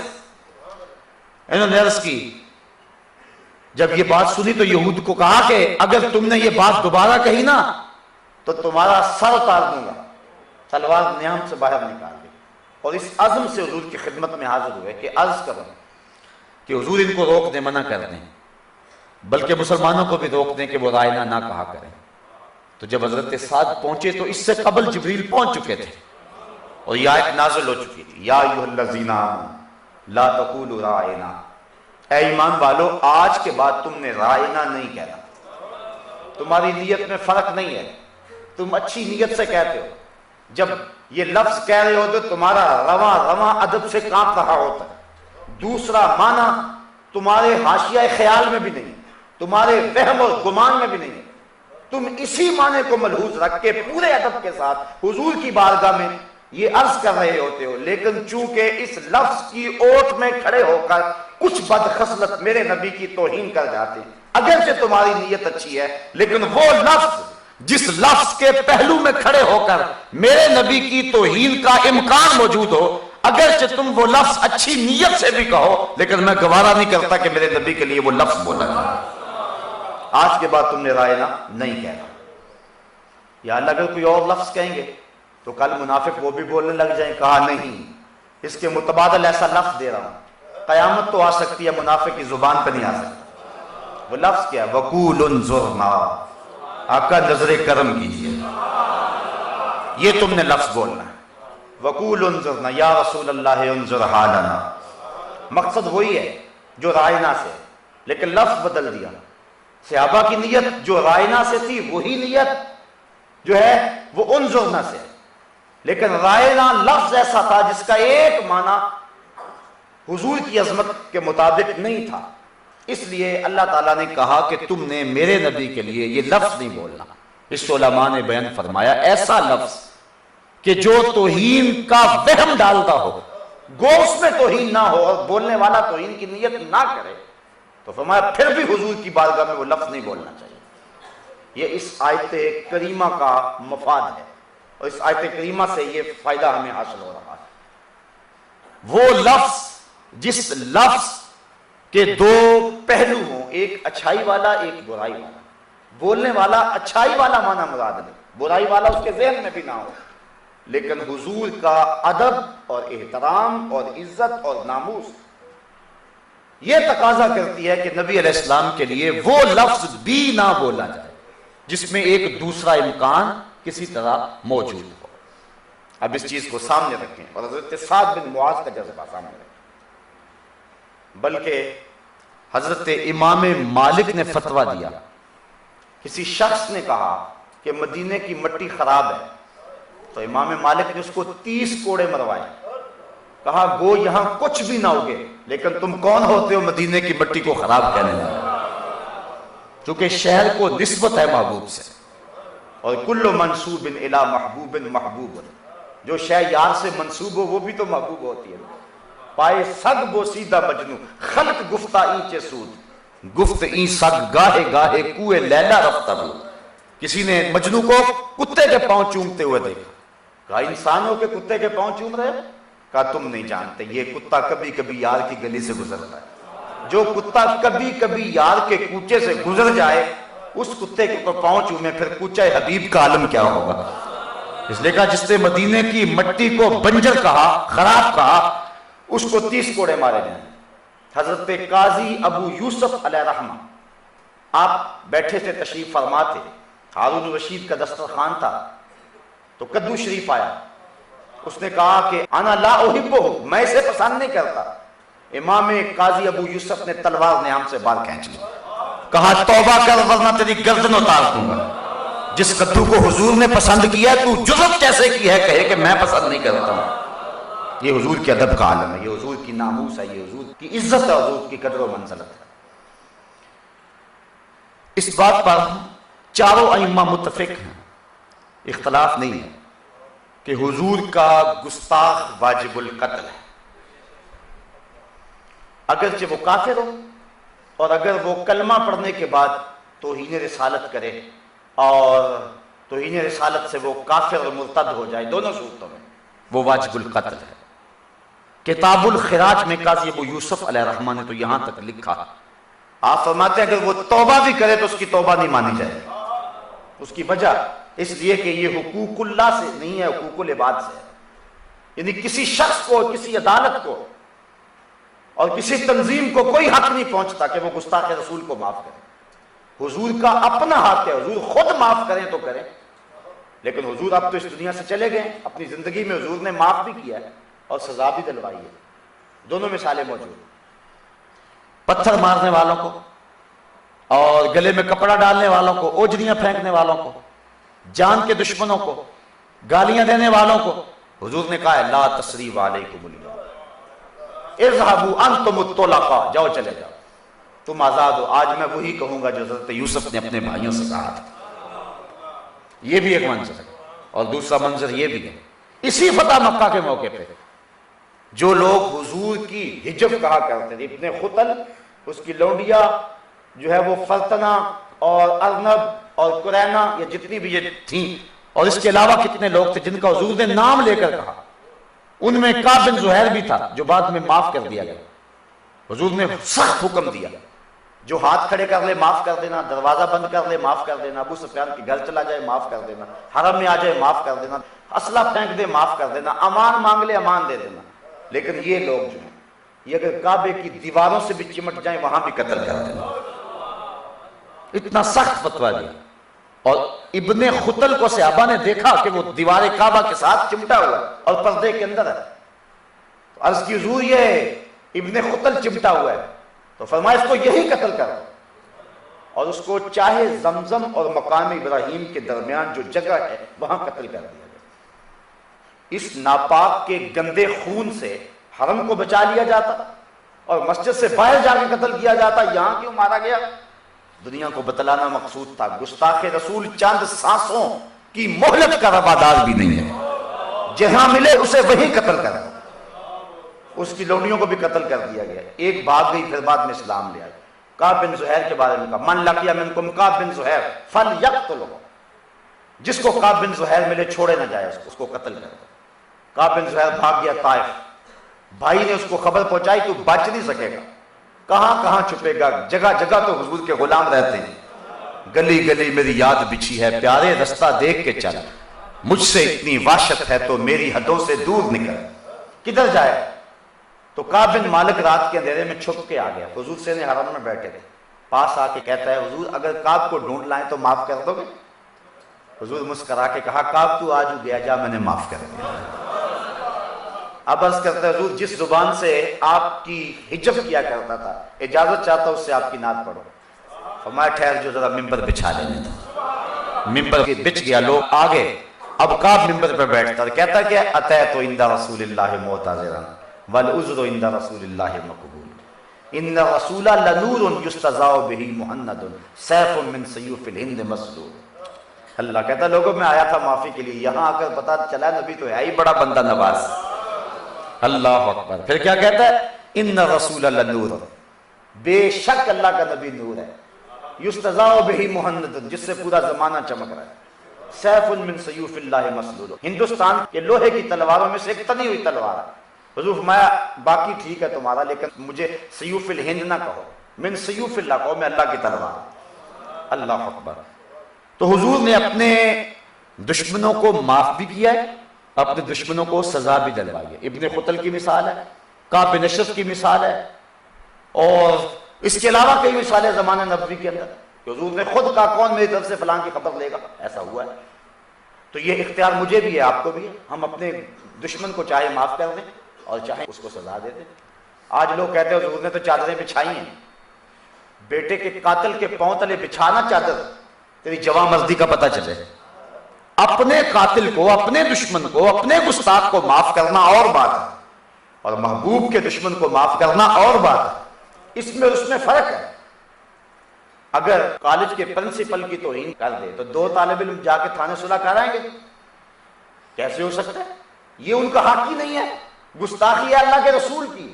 انہوں نے عرض کی، جب یہ بات سنی تو یہود کو کہا کہ اگر تم نے یہ بات دوبارہ کہی نا تو تمہارا سر اتار دوں گا. تلوار نیام سے باہر نکال دی اور اس عزم سے حضور کی خدمت میں حاضر ہوئے کہ عرض کروں کہ حضور ان کو روک دیں، منع کر دیں، بلکہ مسلمانوں کو بھی روک دیں کہ وہ رائنا نہ کہا کریں. تو جب حضرت سعد پہنچے تو اس سے قبل جبریل پہنچ چکے تھے اور یہ آیت نازل ہو چکی تھی، یا ایھا الذین آمنوا لا تقولوا رائنا. اے ایمان والو، آج کے بعد تم نے رائنا نہیں کہنا. تمہاری نیت میں فرق نہیں ہے، تم اچھی نیت سے کہتے ہو. جب یہ لفظ کہہ رہے ہو تو تمہارا رواں ادب سے کانپ رہا ہوتا ہے. دوسرا معنی تمہارے حاشیہ خیال میں بھی نہیں، تمہارے وہم اور گمان میں بھی نہیں. تم اسی معنی کو ملحوظ رکھ کے پورے ادب کے ساتھ حضور کی بارگاہ میں یہ عرض کر رہے ہوتے ہو. لیکن چونکہ اس لفظ کی اوٹ میں کھڑے ہو کر کچھ بدخصلت میرے نبی کی توہین کر جاتے، اگرچہ تمہاری نیت اچھی ہے، لیکن وہ لفظ جس لفظ کے پہلو میں کھڑے ہو کر میرے نبی کی توہین کا امکان موجود ہو، اگرچہ تم وہ لفظ اچھی نیت سے بھی کہو، لیکن میں گوارا نہیں کرتا کہ میرے نبی کے لیے وہ لفظ بولا جائے. آج کے بعد تم نے رائنا نہیں کہنا. یا اللہ اگر کوئی اور لفظ کہیں گے تو کل منافق وہ بھی بولنے لگ جائیں. کہا نہیں، اس کے متبادل ایسا لفظ دے رہا ہوں. قیامت تو آ سکتی ہے، منافق کی زبان پہ نہیں آ سکتی. وہ لفظ کیا ہے؟ وقول انظرنا. آقا نظر کرم کیجیے، یہ تم نے لفظ بولنا ہے. وقول انظرنا یا رسول اللہ انظر حالنا. مقصد وہی ہے جو رائنا سے، لیکن لفظ بدل دیا. صحابہ کی نیت جو رائنا سے تھی وہی نیت جو ہے وہ انظرنا سے، لیکن رائنا لفظ ایسا تھا جس کا ایک معنی حضور کی عظمت کے مطابق نہیں تھا. اس لیے اللہ تعالیٰ نے کہا کہ تم نے میرے نبی کے لیے یہ لفظ نہیں بولنا. اس علماء نے بیان فرمایا ایسا لفظ کہ جو توہین کا وہم ڈالتا ہو، گو اس میں توہین نہ ہو اور بولنے والا توہین کی نیت نہ کرے، تو فرمایا پھر بھی حضور کی بارگاہ میں وہ لفظ نہیں بولنا چاہیے. یہ اس آیت کریمہ کا مفاد ہے اور اس آیت کریمہ سے یہ فائدہ ہمیں حاصل ہو رہا ہے. وہ لفظ جس لفظ کے 2 پہلو ہوں، ایک اچھائی والا ایک برائی والا. بولنے والا اچھائی والا معنی مراد لے، برائی والا اس کے ذہن میں بھی نہ ہو. لیکن حضور کا ادب اور احترام اور عزت اور ناموس یہ تقاضا کرتی ہے کہ نبی علیہ السلام کے لیے وہ لفظ بھی نہ بولا جائے جس میں ایک دوسرا امکان کسی طرح موجود ہو. اب اس چیز کو سامنے رکھیں اور حضرت سعد بن معاذ کا جذبہ سامنے رکھیں. بلکہ حضرت امام مالک نے فتویٰ دیا. کسی شخص نے کہا کہ مدینے کی مٹی خراب ہے تو امام مالک نے اس کو 30 کوڑے مروائے. کہا گو یہاں کچھ بھی نہ ہوگے، لیکن تم کون ہوتے ہو مدینے کی مٹی کو خراب کہنے لگے. چونکہ شہر کو نسبت ہے محبوب سے، اور کل منسوب الی محبوب محبوب، جو شے یار سے منسوب ہو وہ بھی تو محبوب ہوتی ہے۔ پائے سگ بوسیدہ مجنو خلق گفتہ اینچے سود، گفت این سگ گاہے گاہے کوئے لیلا رفتہ ہو۔ کسی نے مجنو کو کتے کے پاؤں چومتے ہوئے دیکھا، کہا انسان ہو کے کتے کے پاؤں چوم رہے ہو؟ کہا تم نہیں جانتے، یہ کتا کبھی کبھی یار کی گلی سے گزرتا ہے۔ جو کتا کبھی کبھی یار کے کوچے سے گزر جائے اس کتے کے پاؤں چومے، پھر کوچہ حبیب کا عالم کیا ہوگا۔ اس لیے کہا جس نے مدینے کی مٹی کو بنجر کہا، خراب کہا، اس کو 30 کوڑے مارے جائیں۔ حضرت قاضی ابو یوسف علیہ رحمہ آپ بیٹھے تھے، تشریف فرما تھے، ہارون رشید کا دسترخوان تھا، تو کدو شریف آیا، اس نے کہا کہ انا لا احبہ، میں اسے پسند نہیں کرتا۔ امام قاضی ابو یوسف نے تلوار نیام سے بال کھینچ لی، کہا توبہ کر ورنہ تیری گردن اتار دوں گا۔ جس کدو کو حضور نے پسند کیا تو جرت کیسے کی ہے کہے کہ میں پسند نہیں کرتا ہوں۔ یہ حضور کے ادب کا عالم ہے، یہ حضور کی ناموس ہے، یہ حضور کی عزت ہے، حضور کی قدر و منزلت ہے۔ اس بات پر چاروں ائمہ متفق ہیں، اختلاف نہیں ہے کہ حضور کا گستاخ واجب القتل ہے، اگرچہ وہ کافر ہو اور اگر وہ کلمہ پڑھنے کے بعد توہین رسالت کرے اور توہین رسالت سے وہ کافر اور مرتد ہو جائے، دونوں صورتوں میں وہ واجب القتل ہے۔ کتاب الخراج میں قاضی ابو یوسف علیہ رحمہ نے تو یہاں تک لکھا، آپ فرماتے ہیں اگر وہ توبہ بھی کرے تو اس کی توبہ نہیں مانی جائے۔ اس کی وجہ اس لیے کہ یہ حقوق اللہ سے نہیں ہے، حقوق العباد سے ہے، یعنی کسی شخص کو، کسی عدالت کو اور کسی تنظیم کو کوئی حق نہیں پہنچتا کہ وہ گستاخ رسول کو معاف کرے۔ حضور کا اپنا حق ہے، حضور خود معاف کریں تو کریں، لیکن حضور اب تو اس دنیا سے چلے گئے، اپنی زندگی میں حضور نے معاف بھی کیا ہے اور سزا بھی دلوائی ہے، دونوں مثالیں موجود ہیں۔ پتھر مارنے والوں کو اور گلے میں کپڑا ڈالنے والوں کو، اوجریاں پھینکنے والوں کو، جان کے دشمنوں کو، گالیاں دینے والوں کو حضور نے کہا ہے لا تثریب علیکم اليوم اذهبوا انتم الطلقاء، جاؤ چلے جاؤ، تم آزاد ہو۔ آج میں وہی کہوں گا جو حضرت یوسف نے اپنے بھائیوں سے کہا تھا۔ یہ بھی ایک منظر ہے، اور دوسرا منظر یہ بھی ہے، اسی فتح مکہ کے موقع پہ جو لوگ حضور کی حجب کہا کرتے تھے، ابن خطل، اس کی لونڈیا جو ہے وہ فرتنہ اور ارنب اور قرینہ، یہ جتنی بھی یہ تھیں، اور اس کے علاوہ کتنے لوگ تھے جن کا حضور نے نام لے کر کہا، ان میں کعب بن زہیر بھی تھا جو بعد میں معاف کر دیا گیا۔ حضور نے سخت حکم دیا، جو ہاتھ کھڑے کر لے معاف کر دینا، دروازہ بند کر لے معاف کر دینا، ابو سفیان کے گھر چلا جائے معاف کر دینا، حرم میں آ جائے معاف کر دینا، اسلحہ پھینک دے معاف کر دینا، امان مانگ لے امان دے دینا۔ لیکن یہ لوگ جو ہیں یہ اگر کعبے کی دیواروں سے بھی چمٹ جائیں وہاں بھی قتل کر دینا، اتنا سخت فتویٰ دیا۔ اور ابن خطل کو صحابہ نے دیکھا کہ وہ دیوار کعبہ کے ساتھ چمٹا ہوا ہے اور پردے کے اندر ہے، تو عرض کی حضور یہ ابن خطل چمٹا ہوا ہے، تو فرمایا اس کو یہی قتل کرو، اور اس کو چاہے زمزم اور مقام ابراہیم کے درمیان جو جگہ ہے وہاں قتل کر دیا گیا۔ اس ناپاک کے گندے خون سے حرم کو بچا لیا جاتا اور مسجد سے باہر جا کے قتل کیا جاتا، یہاں کیوں مارا گیا؟ دنیا کو بتلانا مقصود تھا، گستاخ رسول چند سانسوں کی مہلت کا روادار بھی نہیں ہے، جہاں ملے اسے وہی قتل کر، اس کی لونڈیوں کو بھی قتل کر دیا گیا۔ ایک بھاگ گئی، پھر بعد میں اسلام لے آئی۔ کعب بن زہیر کے بارے میں کہا من لقی منکم کعب بن زہیر فلیقتلہ، جس کو کعب بن زہیر ملے چھوڑے نہ جائے، اس کو قتل کر دو۔ کعب بن زہیر بھاگ گیا طائف، بھائی نے اس کو خبر پہنچائی تو بچ نہیں سکے گا، کہاں کہاں چھپے گا، جگہ جگہ تو حضور کے غلام رہتے ہیں، گلی گلی میری یاد بچھی ہے، پیارے رستہ دیکھ کے چل، مجھ سے اتنی وحشت ہے تو میری حدوں سے دور نکل، کدھر جائے؟ تو کعب بن مالک رات کے اندھیرے میں چھپ کے آ گیا، حضور سے نے حرم میں بیٹھے تھے، پاس آ کے کہتا ہے حضور اگر کعب کو ڈھونڈ لائیں تو معاف کر دو گے؟ حضور مسکرا کے کہا کعب تو آج گیا جا، میں نے معاف کر دیا۔ اب عرض کرتا ہے حضور جس زبان سے آپ کی حجب کیا کرتا تھا اجازت چاہتا ہوں اس سے آپ کی نعت پڑھو۔ فرمایا ٹھہر جو ذرا ممبر بچھا لینے دو۔ ممبر بچ گیا، لوگ آگے، اب کعب ممبر پہ بیٹھتا اور کہتا کہ اتیت عند رسول اللہ معتذرا والعذر عند رسول اللہ مقبول، ان رسول لنور یستضاء بہ محمد سیف من سیوف الہند مسلول. اللہ کہتا لوگوں میں آیا تھا معافی کے لیے، یہاں آ کر پتا چلا نبی تو ہے ہی بڑا بندہ نواز. اللہ اکبر. پھر کیا کہتا ہے؟ ان رسول لنور، بے شک اللہ کا نبی نور ہے، یستضاء بہ محمد، جس سے پورا زمانہ چمک رہا ہے، سیف من سیوف اللہ مسلول، ہندوستان کے لوہے کی تلواروں میں سے ایک تنی ہوئی تلوار ہے. حضور فرمایا باقی ٹھیک ہے تمہارا، لیکن مجھے سیوف الہند نہ کہو، من سیوف اللہ کہو، میں اللہ کی تلوار. اللہ اکبر. تو حضور نے اپنے دشمنوں کو معاف بھی کیا ہے، اپنے دشمنوں کو سزا بھی دلوائی ہے. ابن خطل کی مثال ہے، کعب بن اشرف کی مثال ہے، اور اس کے علاوہ کئی مثالیں زمانہ نبوی کے اندر. حضور نے خود کہا کون میری طرف سے فلاں کی خبر لے گا، ایسا ہوا ہے. تو یہ اختیار مجھے بھی ہے، آپ کو بھی ہے، ہم اپنے دشمن کو چاہے معاف کر دیں اور چاہے اس کو سزا دے دیں. آج لوگ کہتے ہیں حضور نے تو چادریں بچھائی ہیں. بیٹے کے قاتل کے پاؤں تلے بچھانا چادر تیری جواں مردی کا پتہ چلے. اپنے قاتل کو، اپنے دشمن کو، اپنے گستاخ کو معاف کرنا اور بات ہے، اور محبوب کے دشمن کو معاف کرنا اور بات ہے. اس میں فرق ہے. اگر کالج کے پرنسپل کی توہین کر دے تو 2 طالب علم جا کے تھانے صلح کرائیں گے؟ کیسے ہو سکتا ہے؟ یہ ان کا حق ہی نہیں ہے، گستاخی ہے اللہ کے رسول کی.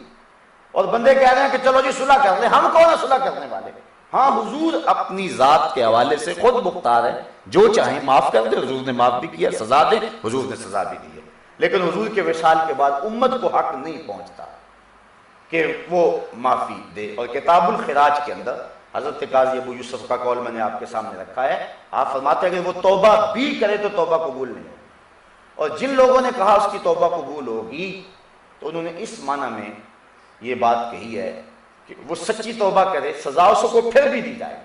اور بندے کہہ رہے ہیں کہ چلو جی صلح کر لیں. ہم کون ہیں صلح کرنے والے؟ ہاں حضور اپنی ذات کے حوالے سے خود مختار ہے، جو چاہیں معاف کر دے. حضور نے معاف بھی کیا، سزا دے، حضور نے سزا بھی دی ہے. لیکن حضور کے وصال کے بعد امت کو حق نہیں پہنچتا کہ وہ معافی دے. اور کتاب الخراج کے اندر حضرت قاضی ابو یوسف کا قول میں نے آپ کے سامنے رکھا ہے. آپ فرماتے ہیں کہ وہ توبہ بھی کرے تو توبہ قبول نہیں ہوگی. اور جن لوگوں نے کہا اس کی توبہ قبول ہوگی تو انہوں نے اس معنی میں یہ بات کہی ہے کہ وہ سچی توبہ کرے، سزا اس کو پھر بھی دی جائے گی.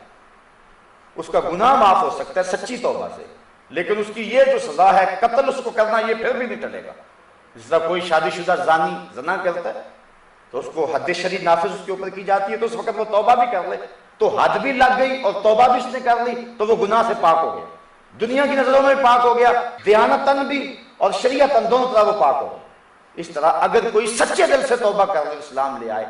اس کا گناہ معاف ہو سکتا ہے سچی توبہ سے، لیکن اس کی یہ جو سزا ہے قتل اس کو کرنا، یہ پھر بھی نہیں ٹلے گا. جس طرح کوئی شادی شدہ زانی زنا کرتا ہے تو اس کو حد شرعی نافذ اس کے اوپر کی جاتی ہے، تو اس وقت وہ توبہ بھی کر لے تو حد بھی لگ گئی اور توبہ بھی اس نے کر لی تو وہ گناہ سے پاک ہو گیا، دنیا کی نظروں میں پاک ہو گیا، دیانتاً بھی اور شریعتاً دونوں طرح وہ پاک ہو گیا. اس طرح اگر کوئی سچے دل سے توبہ کر لے، اسلام لے آئے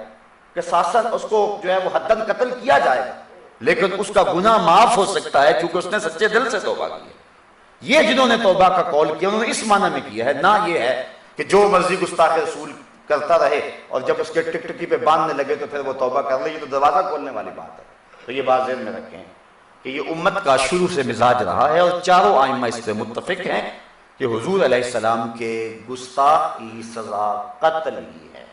کہ ساتھ ساتھ اس کو جو ہے وہ حداً قتل کیا جائے گا، لیکن اس کا گناہ معاف ہو سکتا ہے کیونکہ اس نے سچے دل سے توبہ کی ہے. یہ جنہوں نے توبہ کا قول کیا انہوں نے اس معنی میں کیا ہے، نہ یہ ہے کہ جو مرضی گستاخ رسول کرتا رہے اور جب اس کے ٹکٹکی پہ باندھنے لگے تو پھر وہ توبہ کر لے. یہ تو دروازہ کھولنے والی بات ہے. تو یہ بات ذہن میں رکھیں کہ یہ امت کا شروع سے مزاج رہا ہے، اور چاروں ائمہ اس پہ متفق ہیں کہ حضور علیہ السلام کے گستاخ کی سزا قتل ہی ہے.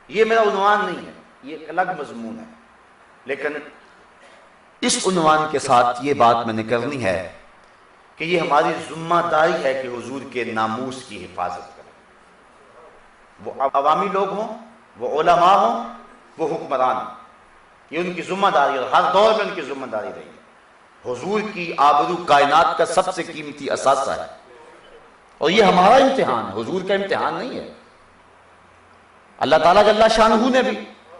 یہ میرا عنوان نہیں ہے، یہ ایک الگ مضمون ہے، لیکن اس عنوان کے ساتھ یہ بات میں نے کرنی ہے کہ یہ ہماری ذمہ داری ہے کہ حضور کے ناموس کی حفاظت کریں. وہ عوامی لوگ ہوں، وہ علماء ہوں، وہ حکمران ہوں، یہ ان کی ذمہ داری اور ہر دور میں ان کی ذمہ داری رہی ہے. حضور کی آبرو کائنات کا سب سے قیمتی اثاثہ ہے، اور یہ ہمارا امتحان ہے، حضور کا امتحان نہیں ہے. اللہ تعالیٰ جل شانہ نے بھی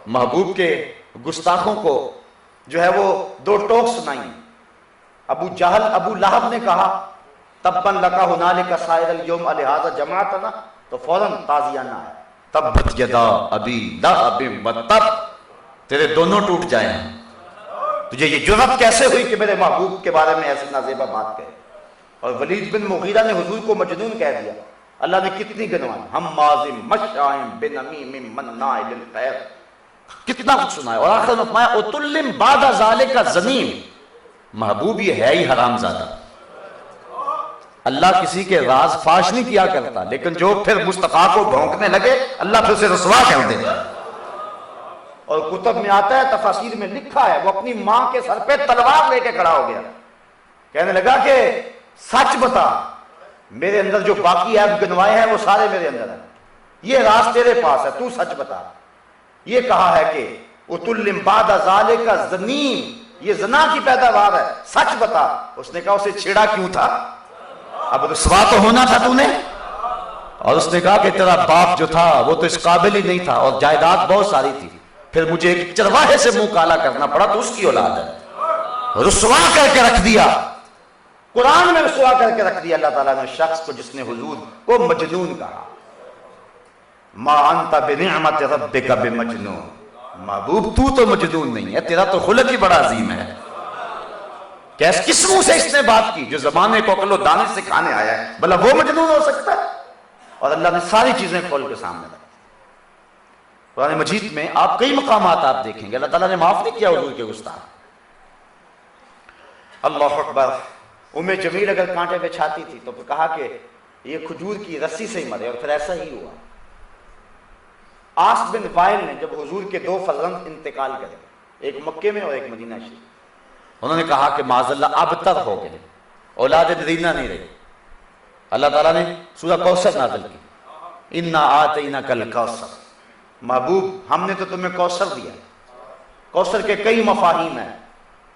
محبوب کے گستاخوں کو جو ہے وہ 2 ٹوک سنائی. ابو جہل ابو لہب نے کہا تبن لکا ہنالک سائر اليوم لہذا جماعتنا، تو فوراً تازیانہ ہے تبت یدا ابی لہب وتب، تیرے دونوں ٹوٹ جائیں. تجھے یہ جرأت کیسے ہوئی کہ میرے محبوب کے بارے میں ایسی نازیبہ بات کہے؟ اور ولید بن مغیرہ نے حضور کو مجنون کہہ دیا. اللہ نے کتنی گنوائی، حماز مشاء بنمیم مناع للخیر، کتنا کچھ سنا ہے. اور آخر میں فرمایا اتلم بعد ذالک زنیم، محبوب یہ ہے ہی حرام زادہ. اللہ کسی کے راز فاش نہیں کیا کرتا، لیکن جو پھر مصطفیٰ کو بھونکنے لگے اللہ پھر اسے رسوا کر دے. اور کتب میں آتا ہے، تفاسیر میں لکھا ہے، وہ اپنی ماں کے سر پہ تلوار لے کے کھڑا ہو گیا، کہنے لگا کہ سچ بتا، میرے اندر جو باقی عیب گنوائے ہیں وہ سارے میرے اندر ہیں، یہ راز تیرے پاس ہے، تو سچ بتا. یہ کہا ہے کہ اتلم بعد ذالک زنیم، یہ زنا کی پیداوار ہے، سچ بتا. اس نے کہا اسے چھیڑا کیوں تھا؟ اب رسوا تو ہونا تھا تو نے. اور اس نے کہا کہ تیرا باپ جو تھا وہ تو اس قابل ہی نہیں تھا، اور جائیداد بہت ساری تھی، پھر مجھے ایک چرواہے سے منہ کالا کرنا پڑا تو اس کی اولاد ہے. رسوا کر کے رکھ دیا، قرآن میں رسوا کر کے رکھ دیا اللہ تعالیٰ نے شخص کو جس نے حضور کو مجنون کہا. ما انت بنعمت ربک بمجنون، محبوب تو مجنون نہیں ہے، تیرا تو خلق ہی بڑا عظیم ہے. کس منہ سے اس نے بات کی؟ جو زمانے کو عقل و دانش سکھانے آیا ہے، بھلا وہ مجنون ہو سکتا ہے؟ اور اللہ نے ساری چیزیں کھول کے سامنے رکھی. قرآن مجید میں آپ کئی مقامات آپ دیکھیں گے اللہ تعالیٰ نے معاف نہیں کیا حضور کے گستاخ. اللہ اکبر. جمیل اگر کانٹے پہ چھاتی تھی تو پھر کہا کہ یہ کھجور کی رسی سے ہی مرے، اور پھر ایسا ہی ہوا. آس بن وائل نے جب حضور کے 2 فرزند انتقال کرے، ایک مکے میں اور ایک مدینہ شریف، انہوں نے کہا کہ معاذ اللہ ابتر ہو گئے، اولاد نرینہ نہیں رہی. اللہ تعالیٰ نے سورہ کوثر نازل کی، انا آتیناک الکوثر. محبوب ہم نے تو تمہیں کوثر دیا. کوثر کے کئی مفاہیم ہیں،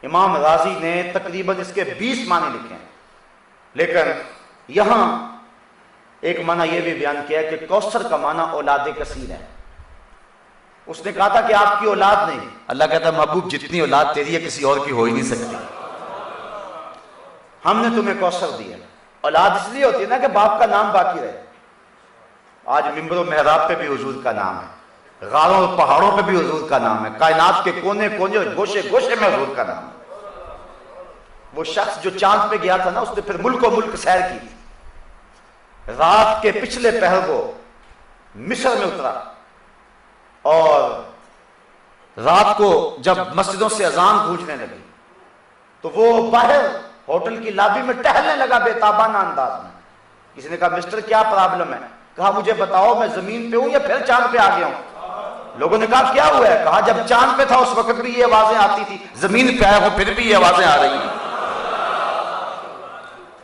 امام غازی نے تقریباً اس کے 20 معنی لکھے ہیں، لیکن یہاں ایک معنی یہ بھی بیان کیا ہے کہ کوثر کا معنی اولاد کثیر ہے. اس نے کہا تھا کہ آپ کی اولاد نہیں، اللہ کہتا ہے محبوب جتنی اولاد تیری ہے کسی اور کی ہو ہی نہیں سکتی. ہم نے تمہیں کوثر دیا. اولاد اس لیے ہوتی ہے نا کہ باپ کا نام باقی رہے. آج ممبر و محراب پہ بھی حضور کا نام ہے، غاروں اور پہاڑوں پہ بھی حضور کا نام ہے، کائنات کے کونے کونے اور گوشے گوشے میں حضور کا نام ہے. وہ شخص جو چاند پہ گیا تھا نا، اس نے پھر ملک و ملک سیر کی تھی. رات کے پچھلے پہر کو مصر میں اترا، اور رات کو جب مسجدوں سے اذان گونجنے لگی تو وہ باہر ہوٹل کی لابی میں ٹہلنے لگا بے تابانہ انداز میں. کسی نے کہا مسٹر کیا پرابلم ہے؟ کہا مجھے بتاؤ میں زمین پہ ہوں یا پھر چاند پہ آ گیا ہوں؟ لوگوں نے کہا کیا ہوا ہے؟ کہا جب چاند پہ تھا اس وقت بھی یہ آوازیں آتی تھی، زمین پہ آیا ہوں پھر بھی یہ آوازیں آ رہی ہیں.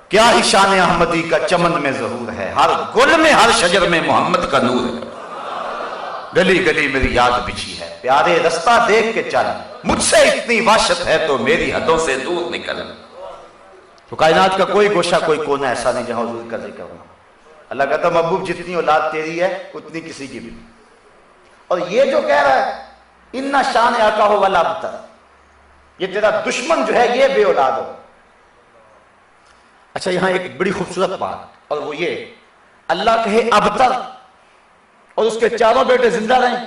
کیا ہی شان احمدی کا چمن میں ظہور ہے، ہر گل میں ہر شجر میں محمد کا نور ہے. گلی گلی میری یاد بچھی ہے، پیارے رستہ دیکھ کے چل، مجھ سے اتنی وحشت ہے تو میری حدوں سے دور نکل. تو کائنات کا کوئی گوشہ کوئی کونا ایسا نہیں جہاں حضور کا ذکر ہو. اللہ کہتا محبوب جتنی اولاد تیری ہے اتنی کسی کی بھی. اور یہ جو کہہ رہا ہے انا شان آقا ہو والا ابتر، یہ تیرا دشمن جو ہے یہ بے اولاد ہو. اچھا یہاں ایک بڑی خوبصورت بات، اور وہ یہ اللہ کہے ابتر اور اس کے چاروں بیٹے زندہ رہیں.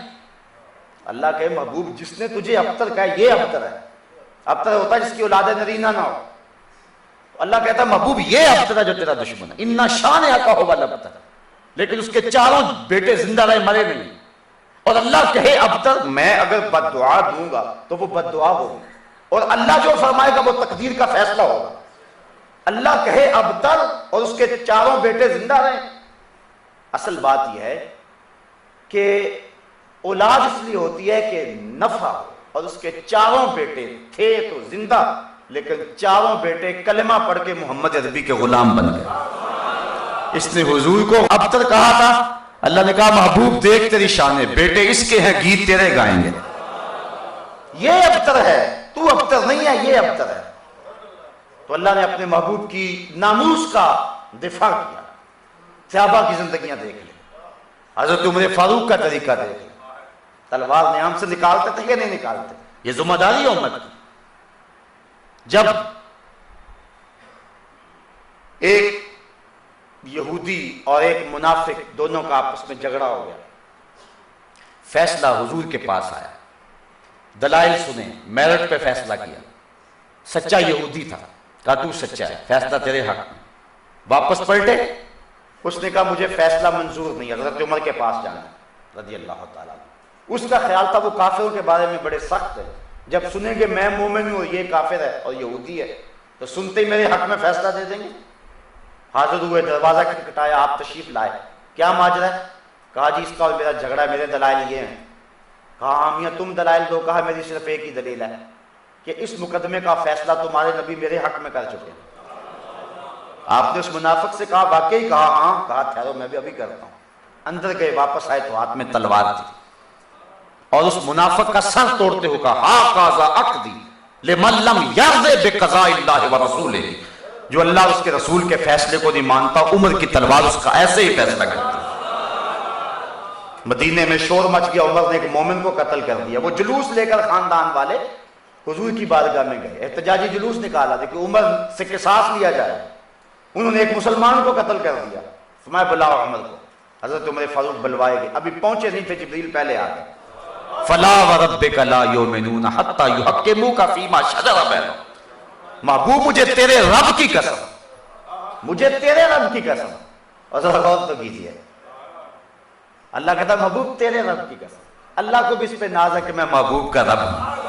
اللہ کہے محبوب جس نے تجھے ابتر کہا یہ ابتر ہے. ابتر ہوتا ہے جس کی اولاد نرینہ نہ ہو. اللہ کہتا ہے محبوب یہ ابتر ہے جو تیرا دشمن ہے. انا شان آقا ہو والا ابتر، لیکن اس کے چاروں بیٹے زندہ رہے، مرے نہیں. اور اللہ کہے ابتر، میں اگر بد دعا دوں گا تو وہ بد دعا ہوگی، اور اللہ جو فرمائے گا وہ تقدیر کا فیصلہ ہوگا. اللہ کہے ابتر اور اس کے چاروں بیٹے زندہ رہیں. اصل بات یہ ہے کہ اولاد اس لیے ہوتی ہے کہ نفع ہو، اور اس کے چاروں بیٹے تھے تو زندہ، لیکن چاروں بیٹے کلمہ پڑھ کے محمد عربی کے غلام بن گئے. اس نے حضور کو ابتر کہا تھا. اللہ نے کہا محبوب دیکھ تیری شانیں، بیٹے اس کے ہیں گیت تیرے گائیں گے. یہ ابتر ہے، تو ابتر نہیں ہے، یہ ابتر ہے. تو اللہ نے اپنے محبوب کی ناموس کا دفاع کیا. صحابہ کی زندگیاں دیکھ لیں، حضرت عمر فاروق کا طریقہ دیکھ لیں. تلوار نیام سے نکالتے تھے یا نہیں نکالتے؟ یہ ذمہ داری ہے امت کی. جب ایک یہودی اور ایک منافق دونوں کا آپس میں جھگڑا ہو گیا، فیصلہ حضور کے پاس آیا، دلائل سنے، میرٹ پہ فیصلہ کیا. سچا یہودی تھا، کہا تو سچا ہے، فیصلہ تیرے حق میں. واپس پلٹے، اس نے کہا مجھے فیصلہ منظور نہیں، حضرت عمر کے پاس جانا رضی اللہ تعالیٰ. اس کا خیال تھا وہ کافروں کے بارے میں بڑے سخت ہے، جب سنیں گے میں مومن ہوں اور یہ کافر ہے اور یہودی ہے تو سنتے ہی میرے حق میں فیصلہ دے دیں گے. حاضر ہوئے، دروازہ کھٹکھٹایا، آپ تشریف لائے. کیا ماجرا ہے؟ کہا جی اس کا اور میرا جھگڑا ہے، میرے دلائل یہ ہیں. کہا ہاں میاں تم دلائل دو. کہا میری صرف ایک ہی دلیل ہے کہ اس مقدمے کا فیصلہ تمہارے نبی میرے حق میں کر چکے. آپ نے اس منافق سے کہا واقعی؟ کہا ہاں. کہا ٹھہرو میں بھی ابھی کرتا ہوں. اندر گئے، واپس آئے تو ہاتھ میں تلوار تھی، اور اس منافق کا سر توڑتے ہوئے کہا ہا قاضا عقدی لمن لم یرض بقضاء اللہ ورسولہ، جو اللہ اس کے رسول کے فیصلے کو نہیں مانتا عمر کی تلوار اس کا ایسے ہی فیصلہ کرتی. مدینے میں شور مچ گیا، عمر نے ایک مومن کو قتل کر دیا. وہ جلوس لے کر خاندان والے حضور کی بارگاہ میں گئے، احتجاجی جلوس نکالا کہ عمر سے قصاص لیا جائے. انہوں نے ایک مسلمان کو قتل کر دیا. فرمایا بلاؤ عمر کو. حضرت عمر فاروق بلوائے گئے، ابھی پہنچے نہیں تھے جبریل پہلے آ گئے. فلا وربک لا یؤمنون حتی یحکموک فیما شجر بینہم. محبوب مجھے تیرے رب کی قسم، مجھے تیرے رب کی قسم. اور ذرا غور تو کیجیے، اللہ کہتا ہے محبوب تیرے رب کی قسم. اللہ کو بھی اس پہ ناز ہے کہ میں محبوب کا رب ہوں.